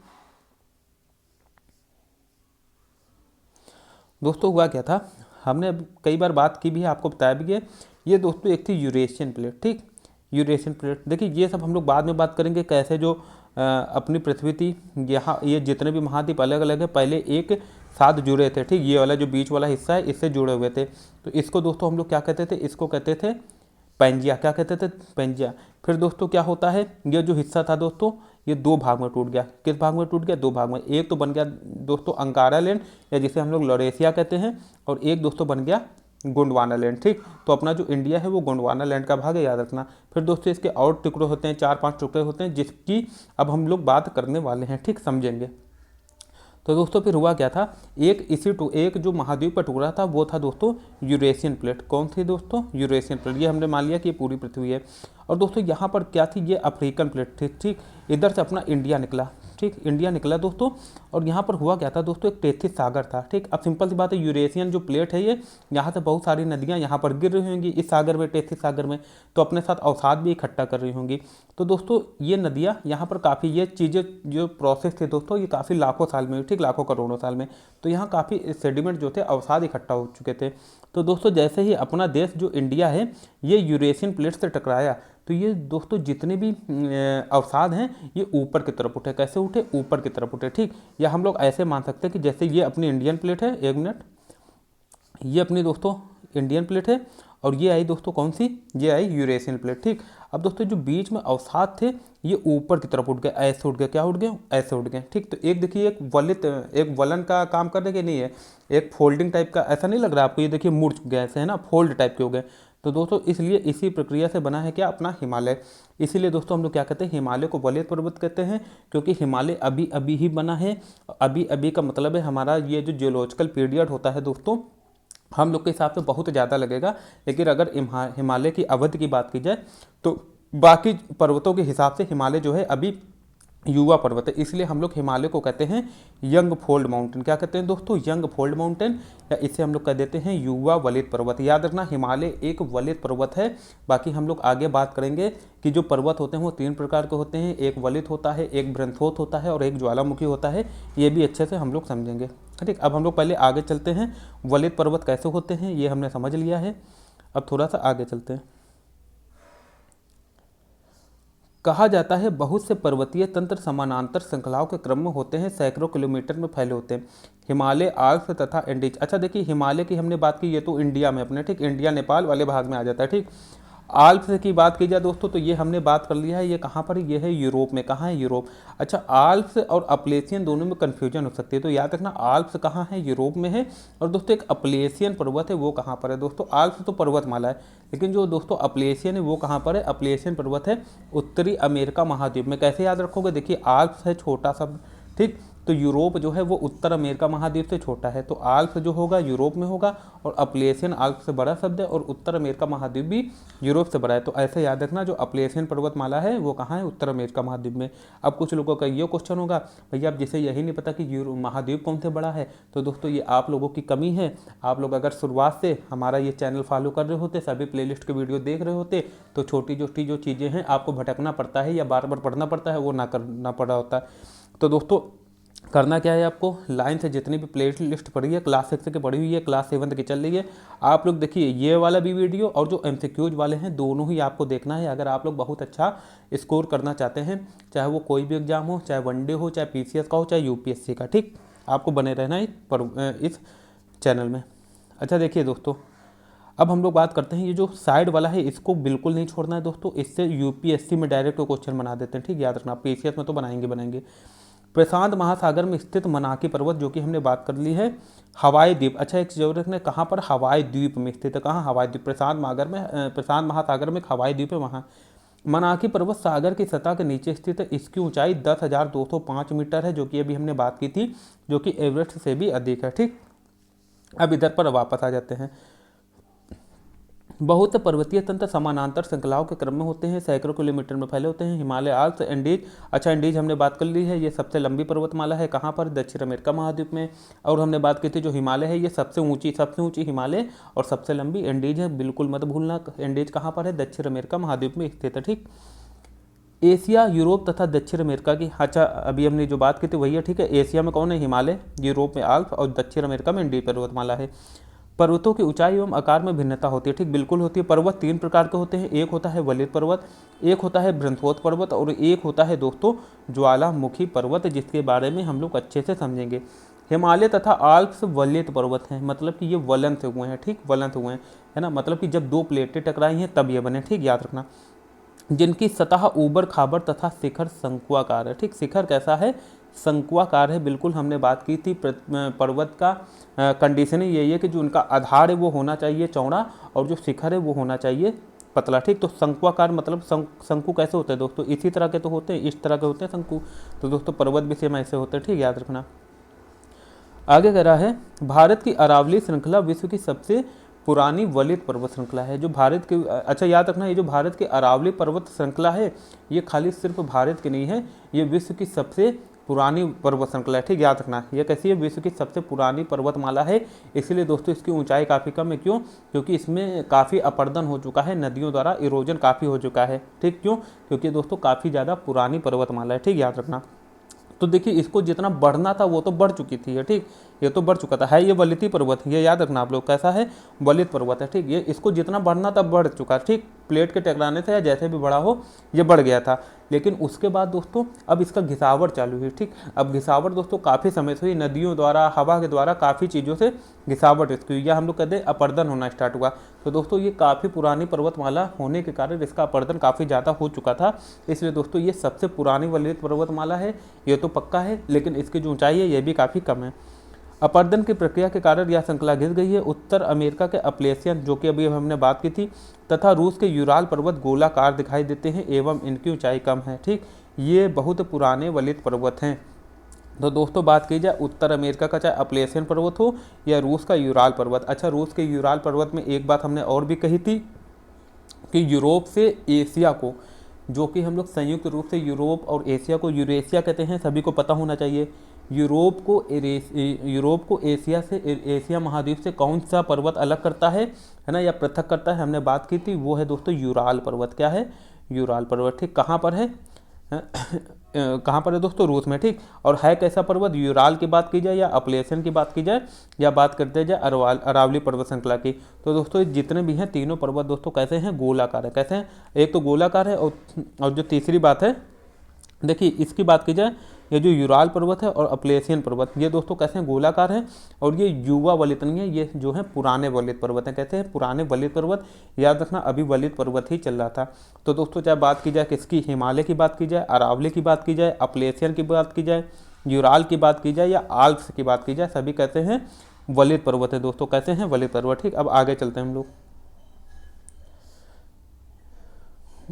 दोस्तों हुआ क्या था, हमने अब कई बार बात की भी है, आपको बताया भी है। ये दोस्तों एक थी यूरेशियन प्लेट, ठीक। यूरेशियन प्लेट, देखिए ये सब हम लोग बाद में बात करेंगे कैसे जो अपनी पृथ्वी थी, यहाँ ये जितने भी महाद्वीप अलग अलग है पहले एक साथ जुड़े थे, ठीक। ये वाला जो बीच वाला हिस्सा है इससे जुड़े हुए थे। तो इसको दोस्तों हम लोग क्या कहते थे? इसको कहते थे पेंजिया। क्या कहते थे? पेंजिया। फिर दोस्तों क्या होता है, ये जो हिस्सा था दोस्तों ये दो भाग में टूट गया। किस भाग में टूट गया? दो भाग में। एक तो बन गया दोस्तों अंकारा लैंड या जिसे हम लोग लॉरेशिया कहते हैं, और एक दोस्तों बन गया गोंडवाना लैंड, ठीक। तो अपना जो इंडिया है वो गोंडवाना लैंड का भाग है, याद रखना। फिर दोस्तों इसके और टुकड़े होते हैं, 4-5 टुकड़े होते हैं जिसकी अब हम लोग बात करने वाले हैं, ठीक, समझेंगे। तो दोस्तों फिर हुआ क्या था, एक जो महाद्वीप का टुकड़ा था वो था दोस्तों यूरेशियन प्लेट। कौन थी दोस्तों? Eurasian plate. ये हमने मान लिया कि ये पूरी पृथ्वी है। और दोस्तों यहाँ पर क्या थी? ये अफ्रीकन प्लेट थी, ठीक। इधर से अपना इंडिया निकला, ठीक, इंडिया निकला दोस्तों। और यहाँ पर हुआ क्या था दोस्तों? एक टेथिस सागर था, ठीक। अब सिंपल सी बात है, यूरेशियन जो प्लेट है ये, यहाँ से बहुत सारी नदियाँ यहाँ पर गिर रही होंगी इस सागर में, टेथिस सागर में, तो अपने साथ अवसाद भी इकट्ठा कर रही होंगी। तो दोस्तों ये नदियाँ यहाँ पर काफ़ी, ये चीज़ें जो प्रोसेस थे दोस्तों ये काफ़ी लाखों साल में, ठीक, लाखों करोड़ों साल में। तो यहाँ काफ़ी सेडिमेंट जो थे, अवसाद इकट्ठा हो चुके थे। तो दोस्तों जैसे ही अपना देश जो इंडिया है ये यूरेशियन प्लेट से टकराया, तो ये दोस्तों जितने भी अवसाद हैं ये ऊपर की तरफ उठे। कैसे उठे? ऊपर की तरफ उठे, ठीक। या हम लोग ऐसे मान सकते हैं कि जैसे ये अपनी इंडियन प्लेट है, एक मिनट, ये अपनी दोस्तों इंडियन प्लेट है और ये आई दोस्तों कौन सी? ये आई यूरेशियन प्लेट, ठीक। अब दोस्तों जो बीच में अवसाद थे ये ऊपर की तरफ उठ गए, ऐसे उठ गए। क्या उठ गए? ऐसे उठ गए, ठीक। तो एक देखिए एक वलन का काम करने के नहीं है, एक फोल्डिंग टाइप का, ऐसा नहीं लग रहा आपको? ये देखिए मुड़ गए ऐसे, है ना, फोल्ड टाइप के हो गए। तो दोस्तों इसलिए इसी प्रक्रिया से बना है क्या? अपना हिमालय। इसीलिए दोस्तों हम लोग क्या कहते हैं? हिमालय को वलित पर्वत कहते हैं, क्योंकि हिमालय अभी अभी ही बना है। अभी अभी का मतलब है हमारा ये जो जियोलॉजिकल पीरियड होता है दोस्तों, हम लोग के हिसाब से बहुत ज़्यादा लगेगा। लेकिन अगर हिमालय की अवधि की बात की जाए तो बाकी पर्वतों के हिसाब से हिमालय जो है अभी युवा पर्वत है, इसलिए हम लोग हिमालय को कहते हैं यंग फोल्ड माउंटेन। क्या कहते हैं दोस्तों? यंग फोल्ड माउंटेन, या इसे हम लोग कह देते हैं युवा वलित पर्वत। याद रखना, हिमालय एक वलित पर्वत है। बाकी हम लोग आगे बात करेंगे कि जो पर्वत होते हैं वो 3 प्रकार के होते हैं, एक वलित होता है, एक बृहस्पति होता है और एक ज्वालामुखी होता है। ये भी अच्छे से हम लोग समझेंगे। ठीक, अब हम लोग पहले आगे चलते हैं। वलित पर्वत कैसे होते हैं ये हमने समझ लिया है, अब थोड़ा सा आगे चलते हैं। कहा जाता है बहुत से पर्वतीय तंत्र समानांतर श्रृंखलाओं के क्रम में होते हैं, सैकड़ों किलोमीटर में फैले होते हैं। हिमालय, आल्प्स तथा एंडीज। अच्छा देखिए, हिमालय की हमने बात की, ये तो इंडिया में अपने, ठीक, इंडिया नेपाल वाले भाग में आ जाता है। ठीक, आल्प्स की बात की जाए दोस्तों तो ये हमने बात कर लिया है, ये कहाँ पर है? ये है यूरोप में। कहाँ है? यूरोप। अच्छा, आल्प्स और अपलेशियन दोनों में कन्फ्यूजन हो सकती है, तो याद रखना आल्प्स कहाँ है? यूरोप में है। और दोस्तों एक अपलेशियन पर्वत है, वो कहाँ पर है दोस्तों? आल्प्स तो पर्वतमाला है, लेकिन जो दोस्तों अपलेशियन है वो कहाँ पर है? अपलेशियन पर्वत है उत्तरी अमेरिका महाद्वीप में। कैसे याद रखोगे? देखिए, आल्प्स है छोटा सा, ठीक, तो यूरोप जो है वो उत्तर अमेरिका महाद्वीप से छोटा है, तो आल्प्स जो होगा यूरोप में होगा, और अपलेशियन आल्प्स से बड़ा शब्द है, और उत्तर अमेरिका महाद्वीप भी यूरोप से बड़ा है। तो ऐसे याद रखना, जो अपलेशियन पर्वतमाला है वो कहाँ है? उत्तर अमेरिका महाद्वीप में। अब कुछ लोगों का ये क्वेश्चन होगा, भैया अब जिसे यही नहीं पता कि महाद्वीप कौन से बड़ा है, तो दोस्तों ये आप लोगों की कमी है। आप लोग अगर शुरुआत से हमारा ये चैनल फॉलो कर रहे होते, सभी प्लेलिस्ट के वीडियो देख रहे होते, तो छोटी छोटी जो चीज़ें हैं आपको भटकना पड़ता है या बार बार पढ़ना पड़ता है, वो ना करना पड़ा होता है। तो दोस्तों करना क्या है, आपको लाइन से जितनी भी प्ले लिस्ट पड़ी है, क्लास 6 की पड़ी हुई है, क्लास 7 की चल रही है, आप लोग देखिए ये वाला भी वीडियो और जो MCQs वाले हैं दोनों ही आपको देखना है। अगर आप लोग बहुत अच्छा स्कोर करना चाहते हैं, चाहे वो कोई भी एग्जाम हो, चाहे वनडे हो, चाहे PCS का हो, चाहे UPSC का, ठीक, आपको बने रहना है इस चैनल में। अच्छा देखिए दोस्तों, अब हम लोग बात करते हैं, ये जो साइड वाला है इसको बिल्कुल नहीं छोड़ना है दोस्तों, इससे UPSC में डायरेक्ट क्वेश्चन बना देते हैं, ठीक, याद रखना। PCS में तो बनाएंगे। प्रशांत महासागर में स्थित मनाकी पर्वत, जो कि हमने बात कर ली है, हवाई द्वीप। अच्छा एक चीज़ और रखना, कहाँ पर? हवाई द्वीप में स्थित है। कहाँ? हवाई द्वीप। प्रशांत महासागर में एक हवाई द्वीप है, वहाँ। मनाकी पर्वत सागर की सतह के नीचे स्थित है, इसकी ऊंचाई 10,205 मीटर है, जो कि अभी हमने बात की थी, जो कि एवरेस्ट से भी अधिक है, ठीक। अब इधर पर वापस आ जाते हैं। बहुत से पर्वतीय तंत्र समानांतर श्रृंखलाओं के क्रम में होते हैं, सैकड़ों किलोमीटर में फैले होते हैं। Himalaya, Alps, Andes. अच्छा एंडीज हमने बात कर ली है, ये सबसे लंबी पर्वतमाला है, कहाँ पर? दक्षिण अमेरिका महाद्वीप में। और हमने बात की थी जो हिमालय है ये सबसे ऊंची हिमालय और सबसे लंबी एंडीज है, बिल्कुल मत भूलना। एंडीज कहाँ पर है? दक्षिण अमेरिका महाद्वीप में स्थित है, ठीक। एशिया, यूरोप तथा दक्षिण अमेरिका की, अच्छा अभी हमने जो बात की थी वही है, ठीक है। एशिया में कौन है? हिमालय, यूरोप में आल्प्स और दक्षिण अमेरिका में एंडीज पर्वतमाला है। पर्वतों की ऊंचाई एवं आकार में भिन्नता होती है, ठीक, बिल्कुल होती है। पर्वत 3 प्रकार के होते हैं, एक होता है वलित पर्वत, एक होता है बृहस्पति पर्वत और एक होता है दोस्तों ज्वालामुखी पर्वत, जिसके बारे में हम लोग अच्छे से समझेंगे। हिमालय तथा आल्प्स वलित पर्वत हैं, मतलब कि ये वलन से हुए हैं, ठीक, वलन से हुए हैं, है ना, मतलब कि जब 2 प्लेटें टकराई हैं तब ये बने, ठीक, याद रखना। जिनकी सतह ऊबड़ खाबड़ तथा शिखर शंकुआकार है, ठीक, शिखर कैसा है? शंकुआकार है, बिल्कुल हमने बात की थी। पर्वत का कंडीशन यही है कि जो उनका आधार है वो होना चाहिए चौड़ा और जो शिखर है वो होना चाहिए पतला, ठीक। तो शंकुआकार मतलब शंकु कैसे होते हैं दोस्तों? इसी तरह के तो होते हैं, इस तरह के होते हैं शंकु। तो दोस्तों पर्वत भी सेम ऐसे होते हैं, ठीक, याद रखना। आगे कह रहा है, भारत की अरावली श्रृंखला विश्व की सबसे पुरानी वलित पर्वत श्रृंखला है। जो भारत की, अच्छा याद रखना, ये जो भारत की अरावली पर्वत श्रृंखला है ये खाली सिर्फ भारत की नहीं है, ये विश्व की सबसे पुरानी पर्वत श्रृंखला है, ठीक, याद रखना। ये कैसी है? विश्व की सबसे पुरानी पर्वतमाला है, इसीलिए दोस्तों इसकी ऊंचाई काफ़ी कम है। क्यों? क्योंकि इसमें काफ़ी अपरदन हो चुका है, नदियों द्वारा इरोजन काफ़ी हो चुका है, ठीक। क्यों? क्योंकि दोस्तों काफ़ी ज़्यादा पुरानी पर्वतमाला है, ठीक, याद रखना। तो देखिए इसको जितना बढ़ना था वो तो बढ़ चुकी थी, ये ठीक, ये तो बढ़ चुका था, है ये वलिती पर्वत, ये याद रखना आप लोग, कैसा है? वलित पर्वत है, ठीक। ये इसको जितना बढ़ना था बढ़ चुका, ठीक, प्लेट के टकराने से या जैसे भी बड़ा हो ये बढ़ गया था। लेकिन उसके बाद दोस्तों अब इसका घिसावट चालू हुई, ठीक। अब घिसावट दोस्तों काफ़ी समय से हुई, नदियों द्वारा, हवा के द्वारा काफ़ी चीज़ों से घिसावट इसकी हुई, या हम लोग कहते हैं अपरदन होना स्टार्ट हुआ। तो दोस्तों ये काफ़ी पुरानी पर्वतमाला होने के कारण इसका अपरदन काफ़ी ज़्यादा हो चुका था, इसलिए दोस्तों ये सबसे पुरानी वलित पर्वतमाला है, ये तो पक्का है। लेकिन इसकी जो ऊंचाई है ये भी काफ़ी कम है। अपरदन की प्रक्रिया के कारण यह श्रृंखला घिस गई है। उत्तर अमेरिका के अपलेशियन, जो कि अभी हमने बात की थी, तथा रूस के यूराल पर्वत गोलाकार दिखाई देते हैं एवं इनकी ऊंचाई कम है, ठीक। ये बहुत पुराने वलित पर्वत हैं। तो दोस्तों बात की जाए उत्तर अमेरिका का, चाहे अपलेशियन पर्वत हो या रूस का यूराल पर्वत। अच्छा रूस के यूराल पर्वत में एक बात हमने और भी कही थी कि यूरोप से एशिया को जो कि हम लोग संयुक्त रूप से यूरोप और एशिया को यूरेशिया कहते हैं, सभी को पता होना चाहिए। यूरोप को एशिया से, एशिया महाद्वीप से कौन सा पर्वत अलग करता है ना, या पृथक करता है, हमने बात की थी, वो है दोस्तों यूराल पर्वत। क्या है? यूराल पर्वत। ठीक, कहाँ पर है? कहाँ पर है दोस्तों? रूस में। ठीक, और है कैसा पर्वत? यूराल की बात की जाए या अपलेशन की बात की जाए या बात करते जाए अरावली पर्वत श्रृंखला की, तो दोस्तों जितने भी हैं तीनों पर्वत दोस्तों कैसे हैं? गोलाकार है। कैसे हैं? एक तो गोलाकार है, और जो तीसरी बात है, देखिए इसकी बात की जाए, ये जो यूराल पर्वत है और अपलेशियन पर्वत, ये दोस्तों कैसे हैं? गोलाकार हैं, और ये युवा वलित नहीं है, ये जो है पुराने वलित पर्वत हैं। कहते हैं पुराने वलित पर्वत, याद रखना अभी वलित पर्वत ही चल रहा था। तो दोस्तों चाहे बात की जाए किसकी, हिमालय की बात की जाए, अरावली की बात की जाए, अपलेशियन की बात की जाए, यूराल की बात की जाए या आल्प्स की बात की जाए, सभी कहते हैं वलित पर्वत है दोस्तों। कैसे हैं? वलित पर्वत। ठीक, अब आगे चलते हैं हम लोग।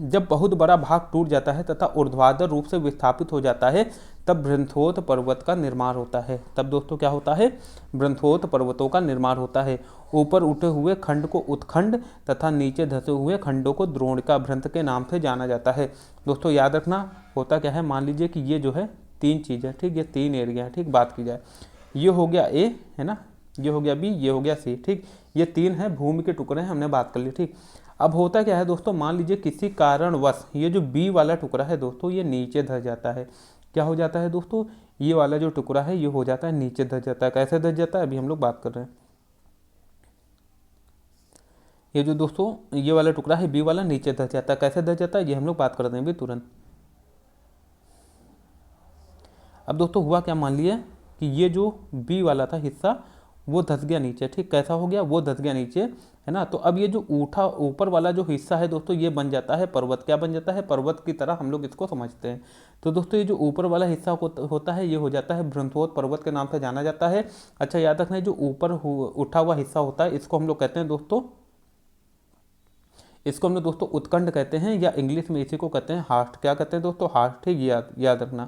जब बहुत बड़ा भाग टूट जाता है तथा ऊर्ध्वाधर रूप से विस्थापित हो जाता है, तब बृहन्थोथ पर्वत का निर्माण होता है। तब दोस्तों क्या होता है? बृहन्थोथ पर्वतों का निर्माण होता है। ऊपर उठे हुए खंड को उत्खंड तथा नीचे धसे हुए खंडों को द्रोणिका भ्रंथ के नाम से जाना जाता है। दोस्तों याद रखना, होता क्या है, मान लीजिए कि ये जो है तीन चीज़ें, ठीक, ये तीन एरिया है। ठीक, बात की जाए, ये हो गया ए, है ना, ये हो गया बी, ये हो गया सी। ठीक, ये तीन है भूमि के टुकड़े हैं, हमने बात कर ली। ठीक, अब होता क्या है दोस्तों, मान लीजिए किसी कारणवश ये जो बी वाला टुकड़ा है दोस्तों, ये नीचे धस जाता है। क्या हो जाता है दोस्तों? ये वाला जो टुकड़ा है ये हो जाता है नीचे धस जाता है। कैसे धस जाता है, अभी हम लोग बात कर रहे हैं। ये जो दोस्तों ये वाला टुकड़ा है बी वाला, नीचे धस जाता है। कैसे धस जाता है, ये हम लोग बात करते हैं भी तुरंत। अब दोस्तों हुआ क्या, मान लिया कि ये जो बी वाला था हिस्सा वो धस गया नीचे। ठीक, कैसा हो गया? वो धस गया नीचे, है ना। तो अब ये जो ऊपर वाला जो हिस्सा है दोस्तों, ये बन जाता है पर्वत। क्या बन जाता है? पर्वत की तरह हम लोग इसको समझते हैं। तो दोस्तों ये जो ऊपर वाला हिस्सा होता है, ये हो जाता है बृहन्थोथ पर्वत के नाम से जाना जाता है। अच्छा याद रखना, जो ऊपर उठा हुआ हिस्सा होता है, इसको हम लोग कहते हैं दोस्तों, इसको हम लोग दोस्तों उत्कंठ कहते हैं, या इंग्लिश में इसी को कहते हैं हार्ट। क्या कहते हैं दोस्तों? हार्ट। ठीक, याद रखना,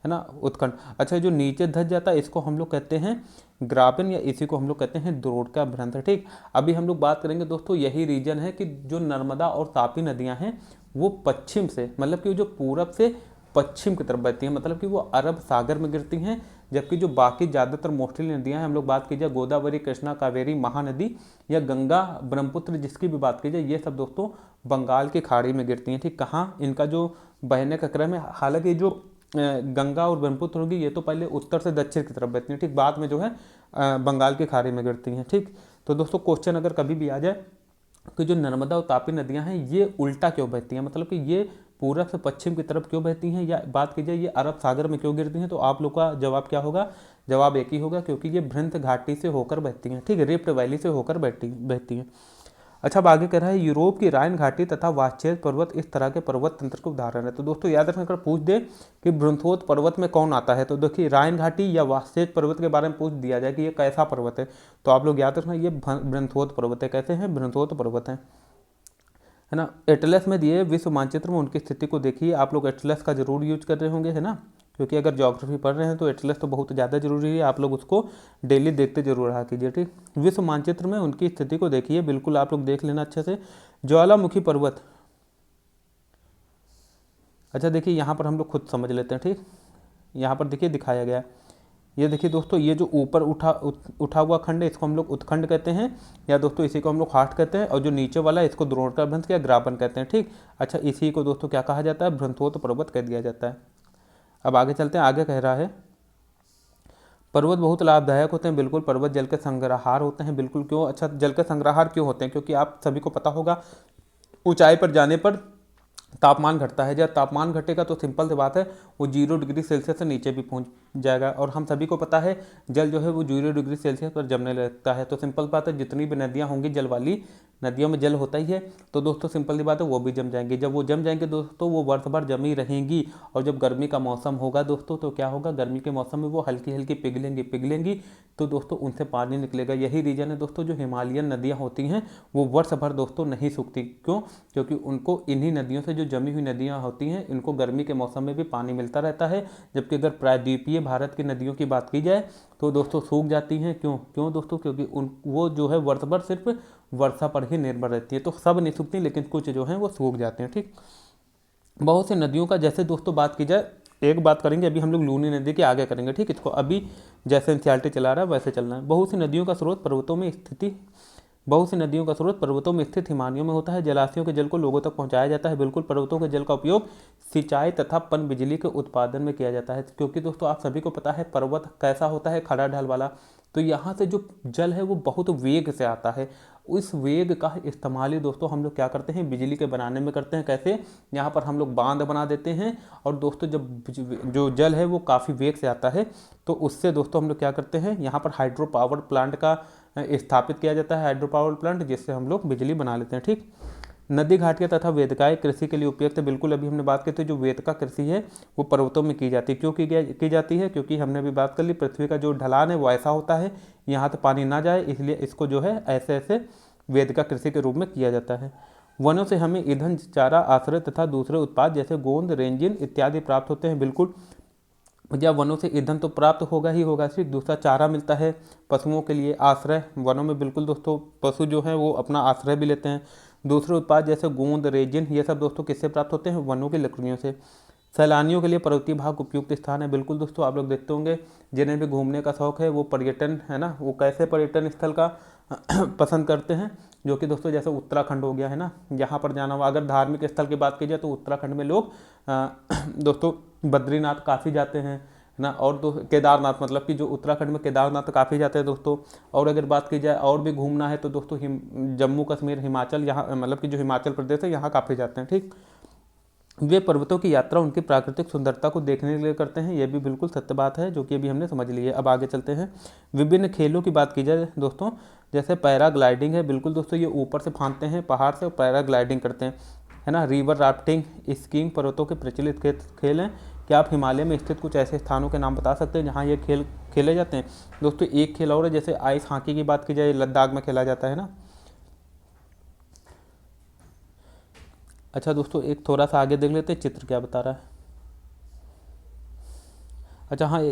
है ना, उत्कंठ। अच्छा, जो नीचे धस जाता है इसको हम लोग कहते हैं ग्राबन, या इसी को हम लोग कहते हैं द्रोणिका भ्रंथ। ठीक, अभी हम लोग बात करेंगे दोस्तों, यही रीजन है कि जो नर्मदा और तापी नदियां हैं वो पश्चिम से, मतलब कि जो पूरब से पश्चिम की तरफ बहती हैं, मतलब कि वो अरब सागर में गिरती हैं। जबकि जो बाकी ज़्यादातर मोस्टली नदियां हैं, हम लोग बात की जाए गोदावरी, कृष्णा, कावेरी, महानदी या गंगा, ब्रह्मपुत्र, जिसकी भी बात की जाए, ये सब दोस्तों बंगाल की खाड़ी में गिरती हैं। ठीक, कहाँ इनका जो बहने का क्रम है, हालांकि जो गंगा और ब्रह्मपुत्र होगी ये तो पहले उत्तर से दक्षिण की तरफ बहती हैं। ठीक, बाद में जो है बंगाल की खाड़ी में गिरती हैं। ठीक, तो दोस्तों क्वेश्चन अगर कभी भी आ जाए कि जो नर्मदा और तापी नदियां हैं ये उल्टा क्यों बहती हैं, मतलब कि ये पूरब से पश्चिम की तरफ क्यों बहती हैं, या बात की जाए ये अरब सागर में क्यों गिरती हैं, तो आप लोग का जवाब क्या होगा? जवाब एक ही होगा, क्योंकि ये भ्रंथ घाटी से होकर बहती हैं। ठीक है, रिफ्ट वैली से होकर बहती हैं। अच्छा, अब आगे कह रहा है यूरोप की राइन घाटी तथा वास्चेज पर्वत इस तरह के पर्वत तंत्र के उदाहरण है। तो दोस्तों याद रखना, अगर पूछ दे कि बृहन्थोथ पर्वत में कौन आता है, तो देखिए राइन घाटी या वास्चेज पर्वत के बारे में पूछ दिया जाए कि ये कैसा पर्वत है, तो आप लोग याद रखना ये बृहन्थोथ पर्वत है। कैसे हैं? बृहन्थोथ पर्वत है ना। एटलस में दिए विश्व मानचित्र में उनकी स्थिति को देखिए। आप लोग एटलस का जरूर यूज कर रहे होंगे, है ना, क्योंकि अगर ज्योग्राफी पढ़ रहे हैं तो एटलस तो बहुत ज़्यादा जरूरी है, आप लोग उसको डेली देखते जरूर रहा कीजिए। ठीक, विश्व मानचित्र में उनकी स्थिति को देखिए, बिल्कुल आप लोग देख लेना अच्छे से। ज्वालामुखी पर्वत, अच्छा देखिए यहाँ पर हम लोग खुद समझ लेते हैं। ठीक, यहाँ पर देखिए दिखाया गया है, ये देखिए दोस्तों, ये जो ऊपर उठा हुआ खंड है इसको हम लोग उत्खंड कहते हैं, या दोस्तों इसी को हम लोग हार्ट कहते हैं, और जो नीचे वाला है इसको द्रोणिका भ्रंथ या ग्राबन कहते हैं। ठीक, अच्छा इसी को दोस्तों क्या कहा जाता है? बृहन्थोथ पर्वत कह दिया जाता है। अब आगे चलते हैं, आगे कह रहा है पर्वत बहुत लाभदायक होते हैं। बिल्कुल, पर्वत जल के संग्रहार होते हैं। बिल्कुल, क्यों? अच्छा, जल के संग्रहार क्यों होते हैं? क्योंकि आप सभी को पता होगा ऊंचाई पर जाने पर तापमान घटता है। जब तापमान घटेगा तो सिंपल सी बात है वो 0 डिग्री सेल्सियस से नीचे भी पहुंच जाएगा, और हम सभी को पता है जल जो है वो 0 डिग्री सेल्सियस पर जमने लगता है। तो सिंपल बात है, जितनी भी नदियां होंगी जल वाली, नदियों में जल होता ही है, तो दोस्तों सिंपल सी बात है वो भी जम जाएंगी। जब वो जम जाएंगे दोस्तों वो वर्ष भर जमी रहेंगी, और जब गर्मी का मौसम होगा दोस्तों तो क्या होगा? गर्मी के मौसम में वो हल्की हल्की पिघलेंगी, तो दोस्तों उनसे पानी निकलेगा। यही रीजन है दोस्तों, जो हिमालयन नदियाँ होती हैं वो वर्ष भर दोस्तों नहीं सूखती। क्यों? क्योंकि उनको इन्हीं नदियों से, जो जमी हुई नदियाँ होती हैं, इनको गर्मी के मौसम में भी पानी मिलता रहता है। जबकि अगर प्रायद्वीपीय भारत की नदियों की बात की जाए तो दोस्तों सूख जाती हैं। क्यों दोस्तों? क्योंकि वो जो है वर्ष भर सिर्फ वर्षा पर ही निर्भर रहती है। तो सब नहीं सूखती, लेकिन कुछ जो हैं वो सूख जाते हैं। ठीक, बहुत सी नदियों का, जैसे दोस्तों बात की जाए, एक बात करेंगे अभी हम लोग लूनी नदी के आगे करेंगे, ठीक। इसको अभी जैसे एनसीईआरटी चला रहा है वैसे चलना है। बहुत सी नदियों का स्रोत पर्वतों में स्थित हिमानियों में होता है। जलाशयों के जल को लोगों तक पहुंचाया जाता है। बिल्कुल, पर्वतों के जल का उपयोग सिंचाई तथा पनबिजली के उत्पादन में किया जाता है, क्योंकि दोस्तों आप सभी को पता है पर्वत कैसा होता है, खड़ा ढाल वाला। तो यहाँ से जो जल है वो बहुत वेग से आता है। उस वेग का इस्तेमाल ही दोस्तों हम लोग क्या करते हैं, बिजली के बनाने में करते हैं। कैसे? यहाँ पर हम लोग बांध बना देते हैं, और दोस्तों जब जो जल है वो काफ़ी वेग से आता है, तो उससे दोस्तों हम लोग क्या करते हैं, यहाँ पर हाइड्रो पावर प्लांट का स्थापित किया जाता है, हाइड्रो पावर प्लांट, जिससे हम लोग बिजली बना लेते हैं, ठीक। नदी घाटियाँ तथा वेदकाएँ कृषि के लिए उपयुक्त है। बिल्कुल, अभी हमने बात की थी जो वेदका कृषि है वो पर्वतों में की जाती है। क्यों की जाती है? क्योंकि हमने अभी बात कर ली, पृथ्वी का जो ढलान है वो ऐसा होता है, यहाँ तो पानी ना जाए, इसलिए इसको जो है ऐसे ऐसे वेदका कृषि के रूप में किया जाता है। वनों से हमें ईंधन, चारा, आश्रय तथा दूसरे उत्पाद जैसे गोंद, रेंजिन इत्यादि प्राप्त होते हैं। बिल्कुल भैया, वनों से ईंधन तो प्राप्त होगा ही होगा, सिर्फ दूसरा चारा मिलता है पशुओं के लिए, आश्रय वनों में। बिल्कुल दोस्तों, पशु जो हैं वो अपना आश्रय भी लेते हैं। दूसरे उत्पाद जैसे गोंद, रेजिन, ये सब दोस्तों किससे प्राप्त होते हैं? वनों की लकड़ियों से। सैलानियों के लिए पर्वतीय भाग उपयुक्त स्थान है। बिल्कुल दोस्तों, आप लोग देखते होंगे जिन्हें भी घूमने का शौक है वो पर्यटन है ना, वो कैसे पर्यटन स्थल का पसंद करते हैं, जो कि दोस्तों जैसे उत्तराखंड हो गया है ना, यहाँ पर जाना हुआ। अगर धार्मिक स्थल की बात की जाए तो उत्तराखंड में लोग दोस्तों बद्रीनाथ काफ़ी जाते हैं ना, और केदारनाथ, मतलब कि जो उत्तराखंड में केदारनाथ काफ़ी जाते हैं दोस्तों। और अगर बात की जाए और भी घूमना है तो दोस्तों जम्मू कश्मीर, हिमाचल, यहाँ मतलब कि जो हिमाचल प्रदेश है यहाँ काफ़ी जाते हैं, ठीक। वे पर्वतों की यात्रा उनकी प्राकृतिक सुंदरता को देखने के लिए करते हैं, यह भी बिल्कुल सत्य बात है, जो कि अभी हमने समझ ली है। अब आगे चलते हैं। विभिन्न खेलों की बात की जाए दोस्तों, जैसे पैराग्लाइडिंग है। बिल्कुल दोस्तों, ये ऊपर से फांदते हैं पहाड़ से, पैराग्लाइडिंग करते हैं, है ना। रिवर राफ्टिंग, स्कीइंग पर्वतों के प्रचलित खेल हैं। क्या आप हिमालय में स्थित कुछ ऐसे स्थानों के नाम बता सकते हैं जहाँ ये खेल खेले जाते हैं? दोस्तों एक खेल और है, जैसे आइस हॉकी की बात की जाए, लद्दाख में खेला जाता है ना। अच्छा दोस्तों, एक थोड़ा सा आगे देख लेते हैं चित्र क्या बता रहा है। अच्छा हाँ,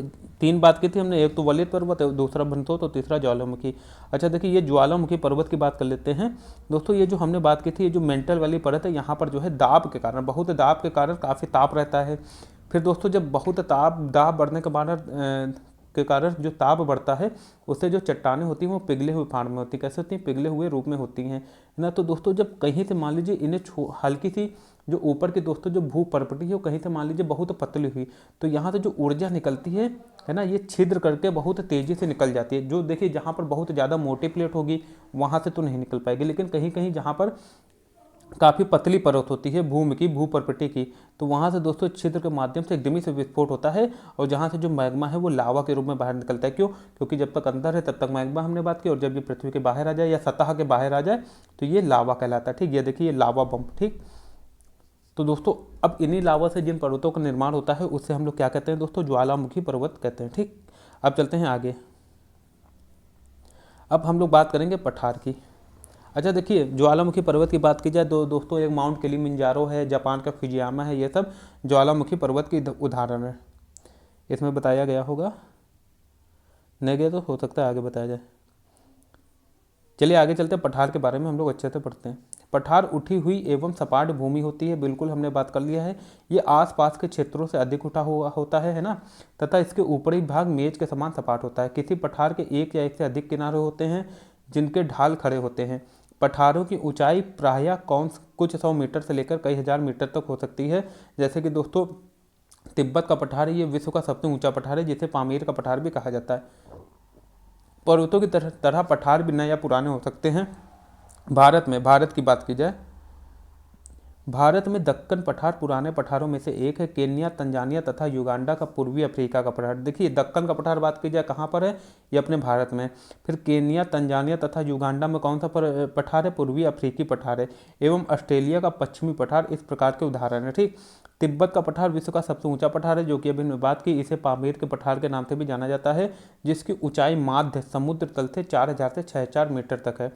तीन बात की थी हमने, एक तो वलित पर्वत है, दूसरा बनतोत और तीसरा ज्वालामुखी। अच्छा देखिए, ये ज्वालामुखी पर्वत की बात कर लेते हैं दोस्तों। ये जो हमने बात की थी, ये जो मेंटल वाली परत है, यहाँ पर जो है दाब के कारण, बहुत दाब के कारण काफ़ी ताप रहता है। फिर दोस्तों जब बहुत दाब बढ़ने के कारण जो ताप बढ़ता है, उससे जो चट्टानें होती हैं वो पिघले हुए फार्म में होती हैं। कैसे होती हैं? पिघले हुए रूप में होती हैं ना। तो दोस्तों जब कहीं से मान लीजिए इन्हें हल्की सी जो ऊपर की दोस्तों जो भू परपटी है वो कहीं से मान लीजिए बहुत पतली हुई, तो यहाँ से जो ऊर्जा निकलती है ना, ये छिद्र करके बहुत तेज़ी से निकल जाती है। जो देखिए जहाँ पर बहुत ज़्यादा मोटी प्लेट होगी वहाँ से तो नहीं निकल पाएगी, लेकिन कहीं कहीं जहाँ पर काफ़ी पतली परत होती है भूमि की, भू परपटी की, तो वहाँ से दोस्तों छिद्र के माध्यम से एकदम से विस्फोट होता है, और जहाँ से जो मैग्मा है वो लावा के रूप में बाहर निकलता है। क्यों? क्योंकि जब तक अंदर है तब तक मैग्मा हमने बात की, और जब ये पृथ्वी के बाहर आ जाए या सतह के बाहर आ जाए तो ये लावा कहलाता है, ठीक। ये देखिए, ये लावा बम्प, ठीक। तो दोस्तों अब इन्हीं लावा से जिन पर्वतों का निर्माण होता है उससे हम लोग क्या कहते हैं दोस्तों? ज्वालामुखी पर्वत कहते हैं, ठीक। अब चलते हैं आगे। अब हम लोग बात करेंगे पठार की। अच्छा देखिए, ज्वालामुखी पर्वत की बात की जाए तो दोस्तों एक माउंट किलिमंजारो है, जापान का फुजियामा है, ये सब ज्वालामुखी पर्वत की उदाहरण है। इसमें बताया गया होगा, नहीं गया तो हो सकता है आगे बताया जाए। चलिए आगे चलते हैं, पठार के बारे में हम लोग अच्छे से पढ़ते हैं। पठार उठी हुई एवं सपाट भूमि होती है। बिल्कुल हमने बात कर लिया है, ये आसपास के क्षेत्रों से अधिक उठा हुआ होता है ना, तथा इसके ऊपरी भाग मेज के समान सपाट होता है। किसी पठार के एक या एक से अधिक किनारे होते हैं जिनके ढाल खड़े होते हैं। पठारों की ऊंचाई प्रायः कुछ 100 मीटर से लेकर कई हजार मीटर तक हो सकती है। जैसे कि दोस्तों तिब्बत का पठार है, ये विश्व का सबसे ऊंचा पठार है, जिसे पामीर का पठार भी कहा जाता है। पर्वतों की तरह पठार भी नए या पुराने हो सकते हैं। भारत की बात की जाए, भारत में दक्कन पठार पुराने पठारों में से एक है। केन्या, तंजानिया तथा युगांडा का पूर्वी अफ्रीका का पठार। देखिए दक्कन का पठार बात की जाए कहाँ पर है? ये अपने भारत में। फिर केन्या, तंजानिया तथा युगांडा में कौन सा पठार है? पूर्वी अफ्रीकी पठार है। एवं ऑस्ट्रेलिया का पश्चिमी पठार इस प्रकार के उदाहरण है, ठीक। तिब्बत का पठार विश्व का सबसे ऊंचा पठार है, जो कि अभी हमने बात की, इसे पामीर के पठार के नाम से भी जाना जाता है, जिसकी ऊंचाई माध्य समुद्र तल से 4000 से 6000 मीटर तक है।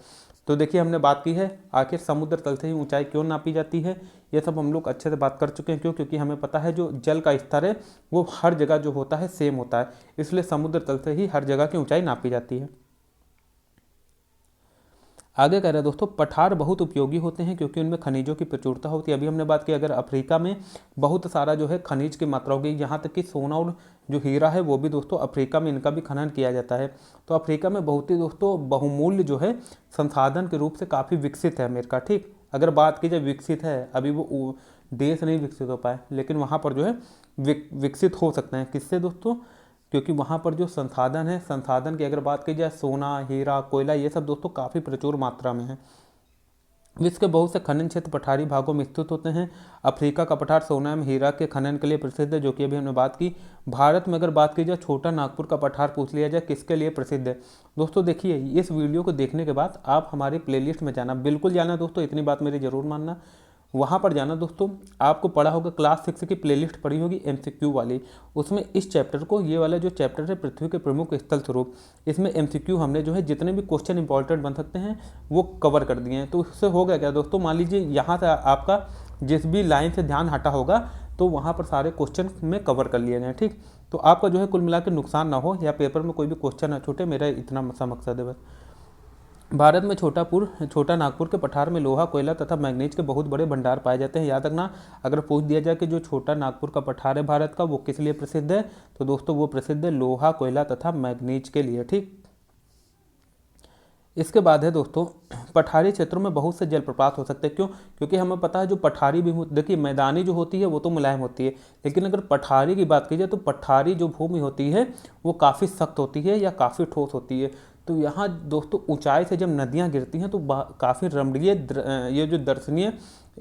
तो देखिए हमने बात की है आखिर समुद्र तल से ही ऊंचाई क्यों नापी जाती है, ये सब हम लोग अच्छे से बात कर चुके हैं। क्यों? क्योंकि हमें पता है जो जल का स्तर है वो हर जगह जो होता है सेम होता है, इसलिए समुद्र तल से ही हर जगह की ऊंचाई नापी जाती है। आगे कह रहे हैं दोस्तों, पठार बहुत उपयोगी होते हैं क्योंकि उनमें खनिजों की प्रचुरता होती है। अभी हमने बात की अगर अफ्रीका में बहुत सारा जो है खनिज की मात्रा होगी, यहाँ तक कि सोना और जो हीरा है वो भी दोस्तों अफ्रीका में इनका भी खनन किया जाता है। तो अफ्रीका में बहुत ही दोस्तों बहुमूल्य जो है संसाधन के रूप से काफ़ी विकसित है अमेरिका। ठीक, अगर बात की जाए विकसित है, अभी वो देश नहीं विकसित हो पाए, लेकिन वहाँ पर जो है विकसित हो सकते हैं। किससे दोस्तों? क्योंकि वहाँ पर जो संसाधन है, संसाधन की अगर बात की जाए, सोना, हीरा, कोयला, ये सब दोस्तों काफ़ी प्रचुर मात्रा में है। विश्व के बहुत से खनन क्षेत्र पठारी भागों में स्थित होते हैं। अफ्रीका का पठार सोना एवं हीरा के खनन के लिए प्रसिद्ध है, जो कि अभी हमने बात की। भारत में अगर बात की जाए, छोटा नागपुर का पठार पूछ लिया जाए किसके लिए प्रसिद्ध है। दोस्तों देखिए, इस वीडियो को देखने के बाद आप हमारी प्लेलिस्ट में जाना, बिल्कुल जाना दोस्तों, इतनी बात मेरी जरूर मानना। वहाँ पर जाना दोस्तों, आपको पढ़ा होगा क्लास 6 की प्लेलिस्ट पढ़ी होगी MCQ वाली, उसमें इस चैप्टर को, ये वाला जो चैप्टर है पृथ्वी के प्रमुख स्थल स्वरूप, इसमें MCQ हमने जो है जितने भी क्वेश्चन इंपॉर्टेंट बन सकते हैं वो कवर कर दिए हैं। तो उससे हो गया क्या दोस्तों, मान लीजिए यहाँ से आपका जिस भी लाइन से ध्यान हटा होगा तो वहाँ पर सारे क्वेश्चन में कवर कर लिए गए। ठीक, तो आपका जो है कुल मिला के नुकसान ना हो या पेपर में कोई भी क्वेश्चन ना छूटे, मेरा इतना सा मकसद है बस। भारत में छोटा नागपुर के पठार में लोहा, कोयला तथा मैग्नीज के बहुत बड़े भंडार पाए जाते हैं। याद रखना, अगर पूछ दिया जाए कि जो छोटा नागपुर का पठार है भारत का, वो किस लिए प्रसिद्ध है, तो दोस्तों वो प्रसिद्ध है लोहा, कोयला तथा मैग्नीज के लिए। ठीक, इसके बाद है दोस्तों, पठारी क्षेत्रों में बहुत से जलप्रपात हो सकते हैं। क्यों? क्योंकि हमें पता है जो पठारी भी देखिए, मैदानी जो होती है वो तो मुलायम होती है, लेकिन अगर पठारी की बात की जाए तो पठारी जो भूमि होती है वो काफ़ी सख्त होती है या काफ़ी ठोस होती है। तो यहाँ दोस्तों ऊंचाई से जब नदियाँ गिरती हैं तो काफ़ी रमणीय ये जो दर्शनीय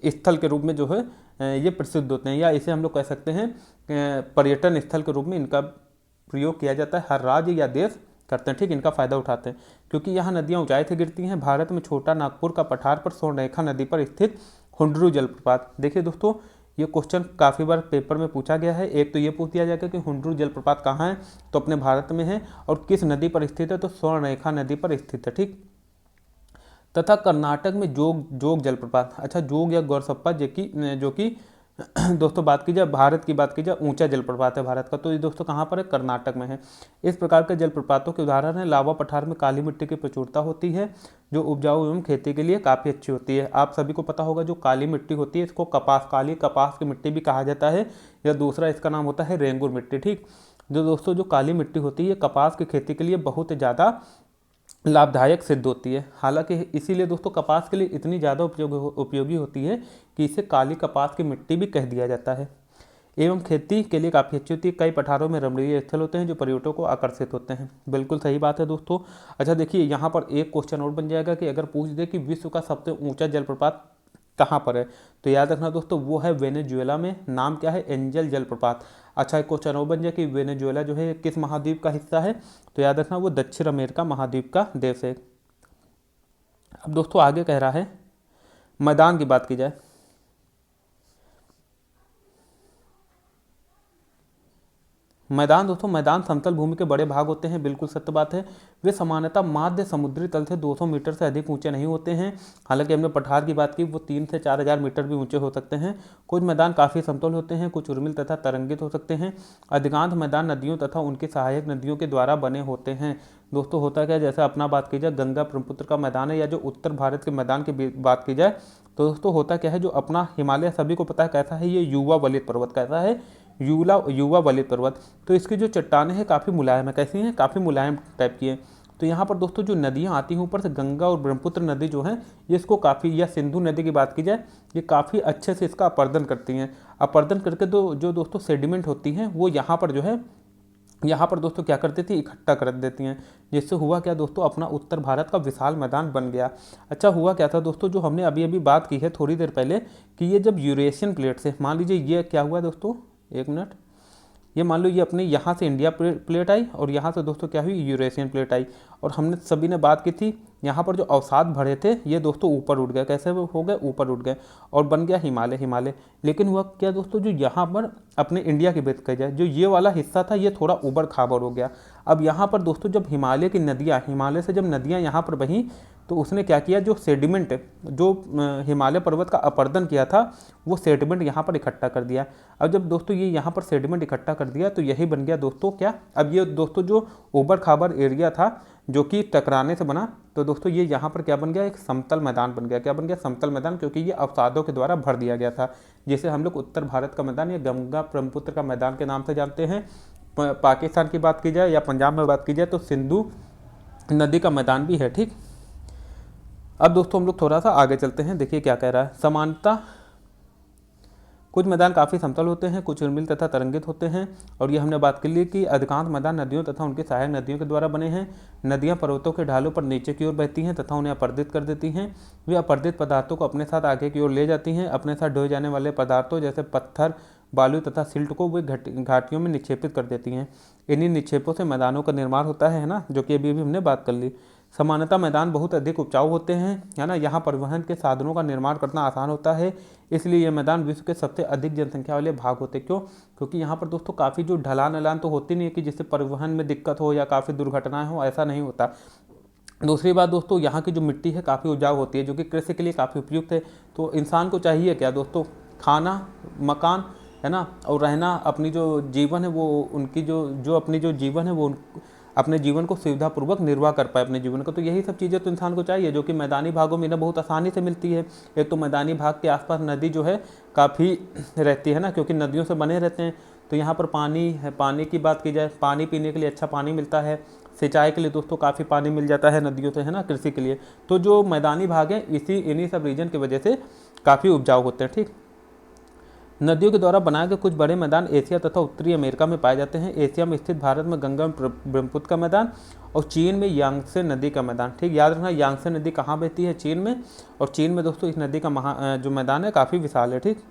स्थल के रूप में जो है ये प्रसिद्ध होते हैं, या इसे हम लोग कह सकते हैं पर्यटन स्थल के रूप में इनका प्रयोग किया जाता है। हर राज्य या देश करते हैं। ठीक, इनका फ़ायदा उठाते हैं क्योंकि यहाँ नदियाँ ऊंचाई से गिरती हैं। भारत में छोटा नागपुर का पठार पर स्वर्णरेखा नदी पर स्थित हुंडरू जलप्रपात, देखिए दोस्तों ये क्वेश्चन काफ़ी बार पेपर में पूछा गया है। एक तो ये पूछ दिया जाएगा कि हुंडरू जलप्रपात कहाँ है, तो अपने भारत में है, और किस नदी पर स्थित है, तो स्वर्णरेखा नदी पर स्थित है। ठीक, तथा कर्नाटक में जोग जलप्रपात, अच्छा जोग या गौरसप्पा जो कि दोस्तों बात की जाए, भारत की बात की जाए, ऊंचा जलप्रपात है भारत का, तो ये दोस्तों कहाँ पर है, कर्नाटक में है। इस प्रकार के जलप्रपातों के उदाहरण है लावा पठार में काली मिट्टी की प्रचुरता होती है, जो उपजाऊ एवं खेती के लिए काफ़ी अच्छी होती है। आप सभी को पता होगा जो काली मिट्टी होती है इसको काली कपास की मिट्टी भी कहा जाता है, या दूसरा इसका नाम होता है रेंगुर मिट्टी। ठीक, जो दोस्तों जो काली मिट्टी होती है कपास की खेती के लिए बहुत ज़्यादा लाभदायक सिद्ध होती है। हालांकि इसीलिए दोस्तों कपास के लिए इतनी ज़्यादा उपयोगी होती है कि इसे काली कपास की मिट्टी भी कह दिया जाता है, एवं खेती के लिए काफ़ी अच्छी होती है। कई पठारों में रमणीय स्थल होते हैं जो पर्यटकों को आकर्षित होते हैं। बिल्कुल सही बात है दोस्तों। अच्छा देखिए, यहाँ पर एक क्वेश्चन और बन जाएगा कि अगर पूछ दे कि विश्व का सबसे ऊंचा जलप्रपात कहाँ पर है, तो याद रखना दोस्तों वो है वेनेजुएला में। नाम क्या है, एंजल जलप्रपात। अच्छा एक क्वेश्चन और बन जाए कि वेनेजुएला जो है किस महाद्वीप का हिस्सा है, तो याद रखना वो दक्षिण अमेरिका महाद्वीप का देश है। अब दोस्तों आगे कह रहा है, मैदान की बात की जाए, मैदान दोस्तों, मैदान समतल भूमि के बड़े भाग होते हैं, बिल्कुल सत्य बात है। वे सामान्यतः माध्य समुद्री तल से 200 मीटर से अधिक ऊंचे नहीं होते हैं। हालांकि हमने पठार की बात की, वो 3 से 4,000 मीटर भी ऊंचे हो सकते हैं। कुछ मैदान काफ़ी समतल होते हैं, कुछ उर्मिल तथा तरंगित हो सकते हैं। अधिकांश मैदान नदियों तथा उनकी सहायक नदियों के द्वारा बने होते हैं। दोस्तों होता क्या, जैसे अपना बात की जाए गंगा ब्रह्मपुत्र का मैदान है, या जो उत्तर भारत के मैदान की बात की जाए, तो दोस्तों होता क्या है, जो अपना हिमालय सभी को पता है कैसा है, ये युवा वलित पर्वत कैसा है, युवा वलित पर्वत। तो इसकी जो चट्टानें हैं काफ़ी मुलायम है, कैसी हैं, काफ़ी मुलायम टाइप की हैं। तो यहाँ पर दोस्तों जो नदियाँ आती हैं ऊपर से, गंगा और ब्रह्मपुत्र नदी जो हैं ये इसको काफ़ी, या सिंधु नदी की बात की जाए, ये काफ़ी अच्छे से इसका अपर्दन करती हैं। अपर्दन करके तो जो दोस्तों सेडिमेंट होती हैं वो यहाँ पर जो है, यहाँ पर दोस्तों क्या करती थी, इकट्ठा कर देती हैं। जिससे हुआ क्या दोस्तों, अपना उत्तर भारत का विशाल मैदान बन गया। अच्छा हुआ क्या था दोस्तों, जो हमने अभी अभी बात की है थोड़ी देर पहले, कि ये जब यूरेशियन प्लेट से, मान लीजिए ये क्या हुआ दोस्तों, एक मिनट, ये मान लो ये अपने यहाँ से इंडिया प्लेट आई और यहाँ से दोस्तों क्या हुई, यूरेशियन प्लेट आई, और हमने सभी ने बात की थी यहाँ पर जो अवसाद भरे थे ये दोस्तों ऊपर उठ गए। कैसे हो गए, ऊपर उठ गए, और बन गया हिमालय। लेकिन हुआ क्या दोस्तों, जो यहाँ पर अपने इंडिया की बात की जाए, जो ये वाला हिस्सा था ये थोड़ा उबड़ खाबड़ हो गया। अब यहाँ पर दोस्तों जब हिमालय की नदियाँ, हिमालय से जब नदियाँ यहाँ पर बहीं, तो उसने क्या किया, जो सेडिमेंट, जो हिमालय पर्वत का अपर्दन किया था, वो सेडिमेंट यहाँ पर इकट्ठा कर दिया। अब जब दोस्तों ये यहाँ पर सेडिमेंट इकट्ठा कर दिया तो यही बन गया दोस्तों क्या, अब ये दोस्तों जो ऊबड़ खाबड़ एरिया था, जो कि टकराने से बना। तो दोस्तों ये यहाँ पर क्या बन गया, एक समतल मैदान बन गया। क्या बन गया, समतल मैदान, क्योंकि ये अवसादों के द्वारा भर दिया गया था, जिसे हम लोग उत्तर भारत का मैदान या गंगा ब्रह्मपुत्र का मैदान के नाम से जानते हैं। पाकिस्तान की बात की जाए या पंजाब में बात की जाए तो सिंधु नदी का मैदान भी है। ठीक, अब दोस्तों हम लोग थोड़ा सा आगे चलते हैं। देखिए क्या कह रहा है, समानता कुछ मैदान काफ़ी समतल होते हैं, कुछ उर्मिल तथा तरंगित होते हैं। और ये हमने बात कर ली कि अधिकांश मैदान नदियों तथा उनकी सहायक नदियों के द्वारा बने हैं। नदियाँ पर्वतों के ढालों पर नीचे की ओर बहती हैं तथा उन्हें अपर्दित कर देती हैं। वे अपर्दित पदार्थों को अपने साथ आगे की ओर ले जाती हैं। अपने साथ ढोए जाने वाले पदार्थों जैसे पत्थर, बालू तथा सिल्ट को वे घाटियों में निक्षेपित कर देती हैं। इन्हीं निक्षेपों से मैदानों का निर्माण होता है ना, जो कि अभी भी हमने बात कर ली। समानता मैदान बहुत अधिक उपजाऊ होते हैं, है ना। यहाँ परिवहन के साधनों का निर्माण करना आसान होता है, इसलिए ये मैदान विश्व के सबसे अधिक जनसंख्या वाले भाग होते हैं। क्यों, क्योंकि यहाँ पर दोस्तों काफ़ी जो ढलान तो होती नहीं है कि जिससे परिवहन में दिक्कत हो या काफ़ी दुर्घटनाएं हो, ऐसा नहीं होता। दूसरी बात दोस्तों, यहाँ की जो मिट्टी है काफ़ी उपजाऊ होती है, जो कि कृषि के लिए काफ़ी उपयुक्त है। तो इंसान को चाहिए क्या दोस्तों, खाना, मकान, है ना, और रहना, अपनी जो जीवन है वो उनकी जो अपनी जो जीवन है वो अपने जीवन को सुविधापूर्वक निर्वाह कर पाए अपने जीवन को। तो यही सब चीज़ें तो इंसान को चाहिए, जो कि मैदानी भागों में ना बहुत आसानी से मिलती है। एक तो मैदानी भाग के आसपास नदी जो है काफ़ी रहती है ना, क्योंकि नदियों से बने रहते हैं। तो यहाँ पर पानी है, पानी की बात की जाए, पानी पीने के लिए अच्छा पानी मिलता है। सिंचाई के लिए दोस्तों काफ़ी पानी मिल जाता है नदियों से, है ना, कृषि के लिए। तो जो मैदानी भाग हैं इन्हीं सब रीजन की वजह से काफ़ी उपजाऊ होते हैं। ठीक, नदियों के द्वारा बनाए गए कुछ बड़े मैदान एशिया तथा उत्तरी अमेरिका में पाए जाते हैं। एशिया में स्थित भारत में गंगा ब्रह्मपुत्र का मैदान और चीन में यांगत्से नदी का मैदान। ठीक, याद रखना यांगत्से नदी कहाँ बहती है, चीन में। और चीन में दोस्तों इस नदी का जो मैदान है काफ़ी विशाल है। ठीक,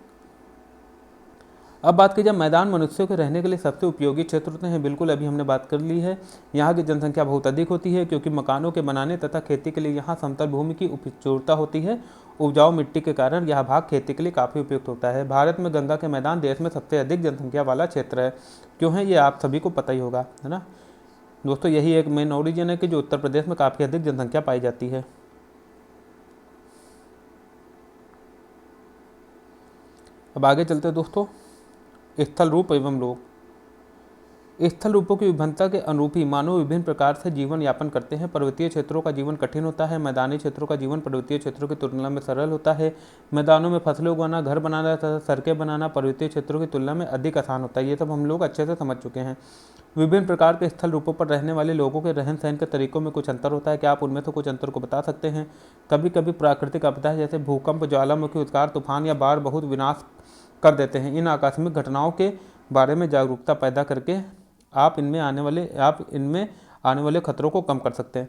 अब बात की जाए मैदान मनुष्यों के रहने के लिए सबसे उपयोगी क्षेत्र होते हैं। बिल्कुल अभी हमने बात कर ली है। यहाँ की जनसंख्या बहुत अधिक होती है, क्योंकि मकानों के बनाने तथा खेती के लिए यहाँ समतल भूमि की उपयोगिता होती है। उपजाऊ मिट्टी के कारण यह भाग खेती के लिए काफ़ी उपयुक्त होता है। भारत में गंगा के मैदान देश में सबसे अधिक जनसंख्या वाला क्षेत्र है। क्यों है ये आप सभी को पता ही होगा, है ना दोस्तों। यही एक मेन ओरिजिन है कि जो उत्तर प्रदेश में काफ़ी अधिक जनसंख्या पाई जाती है। अब आगे चलते हैं दोस्तों, स्थल रूप एवं लोग। स्थल रूपों की विभिन्नता के अनुरूप ही मानव विभिन्न प्रकार से जीवन यापन करते हैं। पर्वतीय क्षेत्रों का जीवन कठिन होता है, मैदानी क्षेत्रों का जीवन पर्वतीय क्षेत्रों की तुलना में सरल होता है। मैदानों में फसलें उगाना, घर बनाना तथा सड़कें बनाना पर्वतीय क्षेत्रों की तुलना में अधिक आसान होता है। ये सब हम लोग अच्छे से समझ चुके हैं। विभिन्न प्रकार के स्थल रूपों पर रहने वाले लोगों के रहन सहन के तरीकों में कुछ अंतर होता है। क्या आप उनमें से कुछ अंतर को बता सकते हैं। कभी कभी प्राकृतिक आपदाएं जैसे भूकंप, ज्वालामुखी उद्गार, तूफान या बाढ़ बहुत विनाश कर देते हैं। इन आकस्मिक घटनाओं के बारे में जागरूकता पैदा करके आप इनमें आने वाले खतरों को कम कर सकते हैं।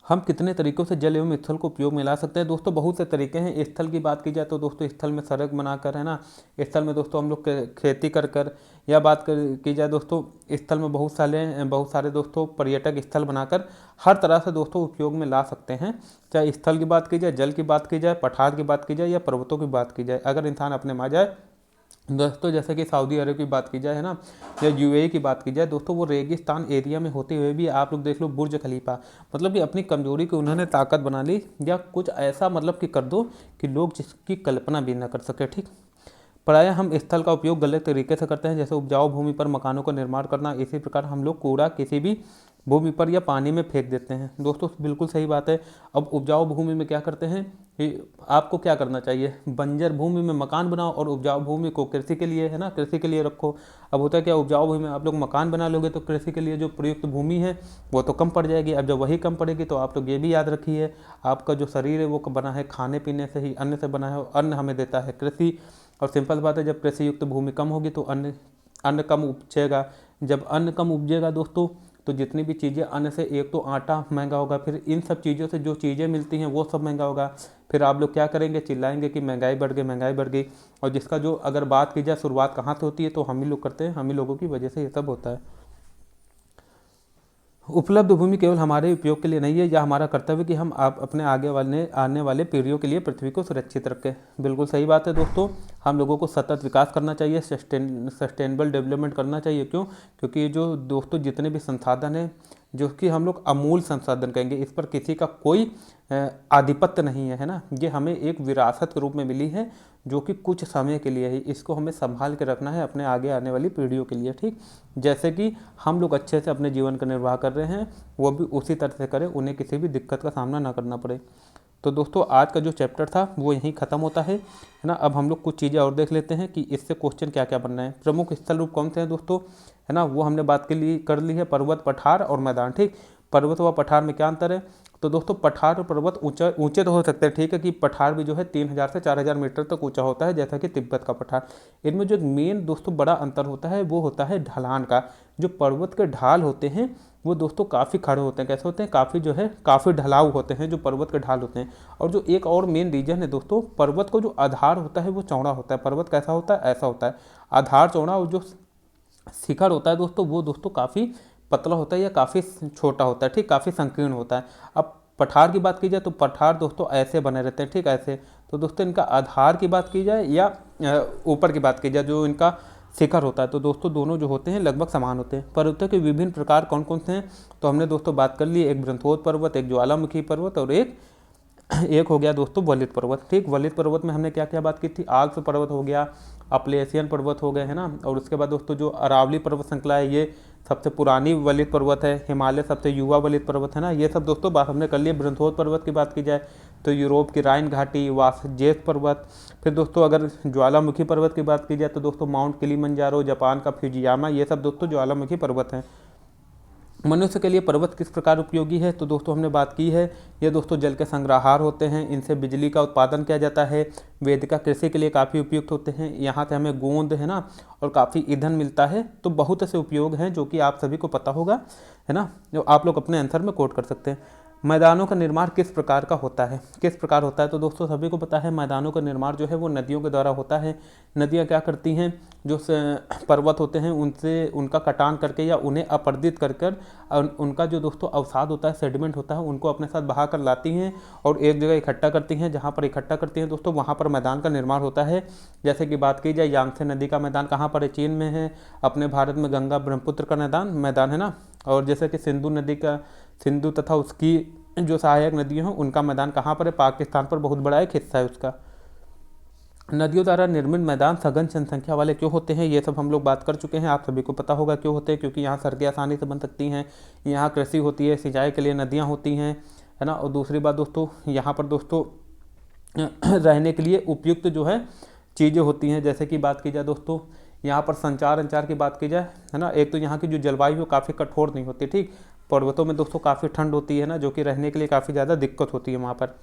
हम कितने तरीकों से जल एवं स्थल को उपयोग में ला सकते हैं। दोस्तों बहुत से तरीके हैं। स्थल की बात की जाए तो दोस्तों स्थल में सड़क बनाकर, है ना, स्थल में दोस्तों हम लोग खेती कर या की जाए दोस्तों स्थल में बहुत सारे दोस्तों पर्यटक स्थल बनाकर हर तरह से दोस्तों उपयोग में ला सकते हैं। चाहे स्थल की बात की जाए, जल की बात की जाए, पठार की बात की जाए या पर्वतों की बात की जाए। अगर इंसान अपने में आ जाए दोस्तों, जैसे कि सऊदी अरब की बात की जाए, है ना, या यूएई की बात की जाए दोस्तों, वो रेगिस्तान एरिया में होते हुए भी आप लोग देख लो बुर्ज खलीफा, मतलब कि अपनी कमजोरी को उन्होंने ताकत बना ली, या कुछ ऐसा मतलब कि कर दो कि लोग जिसकी कल्पना भी ना कर सके। ठीक, प्रायः हम स्थल का उपयोग गलत तरीके से करते हैं, जैसे उपजाऊ भूमि पर मकानों का निर्माण करना। इसी प्रकार हम लोग कूड़ा किसी भी भूमि पर या पानी में फेंक देते हैं। दोस्तों बिल्कुल सही बात है। अब उपजाऊ भूमि में क्या करते हैं कि आपको क्या करना चाहिए, बंजर भूमि में मकान बनाओ और उपजाऊ भूमि को कृषि के लिए, है ना, कृषि के लिए रखो। अब होता है क्या, उपजाऊ भूमि में आप लोग मकान बना लोगे तो कृषि के लिए जो प्रयुक्त भूमि है वो तो कम पड़ जाएगी। अब जब वही कम पड़ेगी तो आप लोग ये भी याद रखिए, आपका जो शरीर है वो बना है खाने पीने से ही, अन्न से बना है, और अन्न हमें देता है कृषि। और सिंपल बात है, जब कृषि युक्त भूमि कम होगी तो अन्न कम उपजेगा। जब अन्न कम उपजेगा दोस्तों तो जितनी भी चीज़ें अन्न से, एक तो आटा महंगा होगा, फिर इन सब चीज़ों से जो चीज़ें मिलती हैं वो सब महंगा होगा। फिर आप लोग क्या करेंगे, चिल्लाएंगे कि महंगाई बढ़ गई, महंगाई बढ़ गई। और जिसका जो अगर बात की जाए शुरुआत कहाँ से होती है तो हम ही लोग करते हैं, हम ही लोगों की वजह से ये सब होता है। उपलब्ध भूमि केवल हमारे उपयोग के लिए नहीं है, यह हमारा कर्तव्य कि हम आप अपने आने वाले पीढ़ियों के लिए पृथ्वी को सुरक्षित रखें। बिल्कुल सही बात है दोस्तों। हम लोगों को सतत विकास करना चाहिए, सस्टेनेबल डेवलपमेंट करना चाहिए। क्यों, क्योंकि जो दोस्तों जितने भी संसाधन हैं जो कि हम लोग अमूल संसाधन कहेंगे। इस पर किसी का कोई आधिपत्य नहीं है ना, ये हमें एक विरासत के रूप में मिली है जो कि कुछ समय के लिए ही, इसको हमें संभाल के रखना है अपने आगे आने वाली पीढ़ियों के लिए। ठीक, जैसे कि हम लोग अच्छे से अपने जीवन का निर्वाह कर रहे हैं, वो भी उसी तरह से करें, उन्हें किसी भी दिक्कत का सामना ना करना पड़े। तो दोस्तों आज का जो चैप्टर था वो यहीं ख़त्म होता है ना। अब हम लोग कुछ चीज़ें और देख लेते हैं कि इससे क्वेश्चन क्या क्या बनना है। प्रमुख स्थल रूप कौन से हैं दोस्तों, है ना, वो हमने बात कर ली है, पर्वत, पठार और मैदान। ठीक, पर्वत व पठार में क्या अंतर है, तो दोस्तों पठार और पर्वत ऊंचे तो हो सकते हैं, ठीक है, कि पठार भी जो है 3000 से 4000 मीटर तक ऊंचा होता है, जैसा कि तिब्बत का पठार। इनमें जो एक मेन दोस्तों बड़ा अंतर होता है वो होता है ढलान का। जो पर्वत के ढाल होते हैं वो दोस्तों काफ़ी खड़े होते हैं, कैसे होते हैं, काफ़ी जो है काफ़ी ढलाऊ होते हैं जो पर्वत के ढाल होते हैं। और जो एक और मेन रीजन है दोस्तों, पर्वत को जो आधार होता है वो चौड़ा होता है। पर्वत कैसा होता है, ऐसा होता है, आधार चौड़ा, और जो शिखर होता है दोस्तों वो दोस्तों काफ़ी पतला होता है या काफ़ी छोटा होता है। ठीक, काफ़ी संकीर्ण होता है। अब पठार की बात की जाए तो पठार दोस्तों ऐसे बने रहते हैं, ठीक, ऐसे। तो दोस्तों इनका आधार की बात की जाए या ऊपर की बात की जाए जो इनका शिखर होता है, तो दोस्तों दोनों जो होते हैं लगभग समान होते हैं। पर्वतों के विभिन्न प्रकार कौन कौन से हैं, तो हमने दोस्तों बात कर ली, एक बृहस्पति पर्वत, एक ज्वालामुखी पर्वत और एक हो गया दोस्तों वलित पर्वत। ठीक, वलित पर्वत में हमने क्या क्या बात की थी, आल्प्स पर्वत हो गया, अपलेशियन पर्वत हो गए, है ना। और उसके बाद दोस्तों जो अरावली पर्वत श्रृंखला है ये सबसे पुरानी वलित पर्वत है, हिमालय सबसे युवा वलित पर्वत है ना। ये सब दोस्तों बात हमने कर ली। बृहस्पति पर्वत की बात की जाए तो यूरोप की राइन घाटी, वासजेस पर्वत। फिर दोस्तों अगर ज्वालामुखी पर्वत की बात की जाए तो दोस्तों माउंट किलिमंजारो, जापान का फ्यूजियामा, ये सब दोस्तों ज्वालामुखी पर्वत हैं। मनुष्य के लिए पर्वत किस प्रकार उपयोगी है, तो दोस्तों हमने बात की है, ये दोस्तों जल के संग्रहार होते हैं, इनसे बिजली का उत्पादन किया जाता है, वेदिका कृषि के लिए काफ़ी उपयुक्त होते हैं, यहाँ से हमें गोंद, है ना, और काफ़ी ईंधन मिलता है। तो बहुत से उपयोग हैं जो कि आप सभी को पता होगा, है ना, जो आप लोग अपने आंसर में कोट कर सकते हैं। मैदानों का निर्माण किस प्रकार का होता है, किस प्रकार होता है, तो दोस्तों सभी को पता है मैदानों का निर्माण जो है वो नदियों के द्वारा होता है। नदियाँ क्या करती हैं, जो पर्वत होते हैं उनसे उनका कटान करके या उन्हें अपर्दित कर कर उनका जो दोस्तों अवसाद होता है, सेडिमेंट होता है, उनको अपने साथ बहा कर लाती हैं और एक जगह इकट्ठा करती हैं। जहाँ पर इकट्ठा करती हैं दोस्तों वहाँ पर मैदान का निर्माण होता है। जैसे कि बात की जाए यांगत्से नदी का मैदान कहाँ पर है, चीन में है। अपने भारत में गंगा ब्रह्मपुत्र का मैदान है ना। और जैसे कि सिंधु नदी का, सिंधु तथा उसकी जो सहायक नदियाँ हैं उनका मैदान कहाँ पर है, पाकिस्तान पर बहुत बड़ा एक हिस्सा है उसका। नदियों द्वारा निर्मित मैदान सघन जनसंख्या वाले क्यों होते हैं, ये सब हम लोग बात कर चुके हैं, आप सभी को पता होगा क्यों होते हैं, क्योंकि यहाँ सड़कें आसानी से बन सकती हैं, यहाँ कृषि होती है, सिंचाई के लिए नदियाँ होती हैं, है ना। और दूसरी बात दोस्तों, यहाँ पर दोस्तों रहने के लिए उपयुक्त जो है चीज़ें होती हैं। जैसे कि बात की जाए दोस्तों, यहाँ पर संचार की बात की जाए, है ना, एक तो यहाँ की जो जलवायु है काफ़ी कठोर नहीं होती। ठीक, पर्वतों में दोस्तों काफ़ी ठंड होती है ना, जो कि रहने के लिए काफ़ी ज़्यादा दिक्कत होती है वहाँ पर।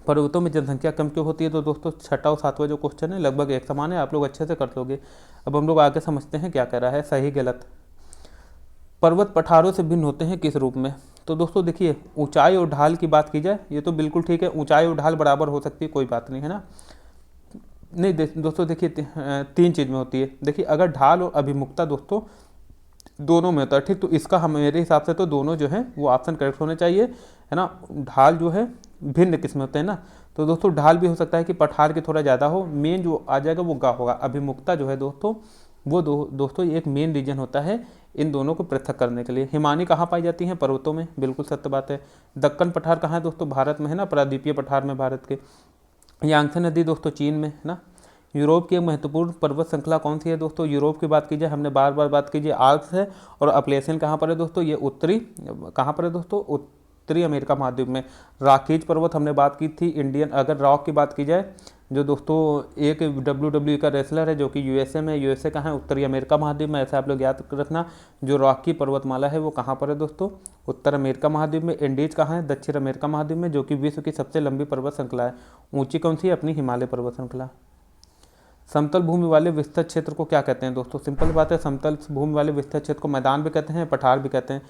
पर्वतों में जनसंख्या कम क्यों होती है, तो दोस्तों छठा और सातवां जो क्वेश्चन है लगभग एक समान है, आप लोग अच्छे से कर लोगे। अब हम लोग आगे समझते हैं क्या कह रहा है, सही गलत। पर्वत पठारों से भिन्न होते हैं किस रूप में, तो दोस्तों देखिए, ऊंचाई और ढाल की बात की जाए ये तो बिल्कुल ठीक है, ऊंचाई और ढाल बराबर हो सकती है, कोई बात नहीं, है ना। नहीं दोस्तों देखिए, तीन चीज़ में होती है। देखिए अगर ढाल और अभिमुखता दोस्तों दोनों में होता है, ठीक, तो इसका हम मेरे हिसाब से तो दोनों जो है वो ऑप्शन करेक्ट होने चाहिए, है ना। ढाल जो है भिन्न किस्म होते हैं ना, तो दोस्तों ढाल भी हो सकता है कि पठार के थोड़ा ज़्यादा हो, मेन जो आ जाएगा वो गा होगा। अभिमुखता जो है दोस्तों वो दोस्तों एक मेन रीजन होता है इन दोनों को पृथक करने के लिए। हिमानी कहाँ पाई जाती हैं, पर्वतों में, बिल्कुल सत्य बात है। दक्कन पठार कहाँ है दोस्तों, भारत में है ना, प्रायद्वीपीय पठार में भारत के। यांगत्से नदी दोस्तों चीन में, है ना। यूरोप की एक महत्वपूर्ण पर्वत श्रृंखला कौन सी है दोस्तों, यूरोप की बात कीजिए, हमने बार बार बात कीजिए, आल्प्स है। और अपलेशियन कहाँ पर है दोस्तों, ये उत्तरी कहाँ पर है दोस्तों, उत्तरी अमेरिका महाद्वीप में। रॉकीज पर्वत हमने बात की थी, इंडियन। अगर रॉक की बात की जाए, जो दोस्तों एक WWE का रेसलर है जो कि USA में, USA कहाँ है, उत्तरी अमेरिका महाद्वीप में, ऐसा आप लोग याद रखना। जो रॉकी पर्वतमाला है वो कहाँ पर है दोस्तों, उत्तर अमेरिका महाद्वीप में। इंडीज कहाँ है, दक्षिण अमेरिका महाद्वीप में, जो कि विश्व की सबसे लंबी पर्वत श्रृंखला है। ऊंची कौन सी है, अपनी हिमालय पर्वत श्रृंखला। समतल भूमि वाले विस्तृत क्षेत्र को क्या कहते हैं दोस्तों, सिंपल बात है, समतल भूमि वाले विस्तृत क्षेत्र को मैदान भी कहते हैं, पठार भी कहते हैं।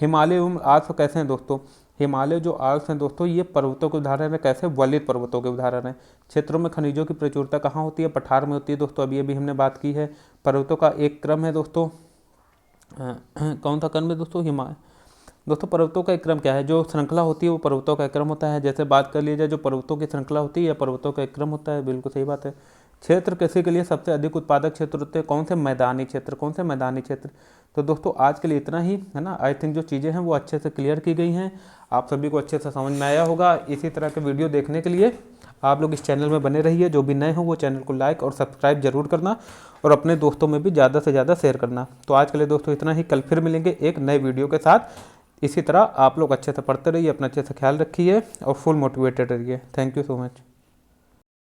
हिमालय एवं आल्प्स कैसे हैं दोस्तों, हिमालय जो आल्प्स हैं दोस्तों ये पर्वतों के उदाहरण है, कैसे, वलित पर्वतों के उदाहरण है। क्षेत्रों में खनिजों की प्रचुरता कहाँ होती है, पठार में होती है दोस्तों, अभी अभी हमने बात की है। पर्वतों का एक क्रम है दोस्तों, कौन सा क्रम है दोस्तों, हिमालय। दोस्तों पर्वतों का एक क्रम क्या है, जो श्रृंखला होती है वो पर्वतों का एक क्रम होता है। जैसे बात कर लीजिए, जो पर्वतों की श्रृंखला होती है या पर्वतों का एक क्रम होता है, बिल्कुल सही बात है। क्षेत्र किसी के लिए सबसे अधिक उत्पादक क्षेत्र होते हैं? कौन से मैदानी क्षेत्र, कौन से मैदानी क्षेत्र। तो दोस्तों आज के लिए इतना ही है ना। आई थिंक जो चीज़ें हैं वो अच्छे से क्लियर की गई हैं, आप सभी को अच्छे से समझ में आया होगा। इसी तरह के वीडियो देखने के लिए आप लोग इस चैनल में बने रहिए। जो भी नए हो वो चैनल को लाइक और सब्सक्राइब जरूर करना और अपने दोस्तों में भी ज़्यादा से ज़्यादा शेयर करना। तो आज के लिए दोस्तों इतना ही, कल फिर मिलेंगे एक नए वीडियो के साथ। इसी तरह आप लोग अच्छे से पढ़ते रहिए, अपना अच्छे से ख्याल रखिए और फुल मोटिवेटेड रहिए। Thank you so much.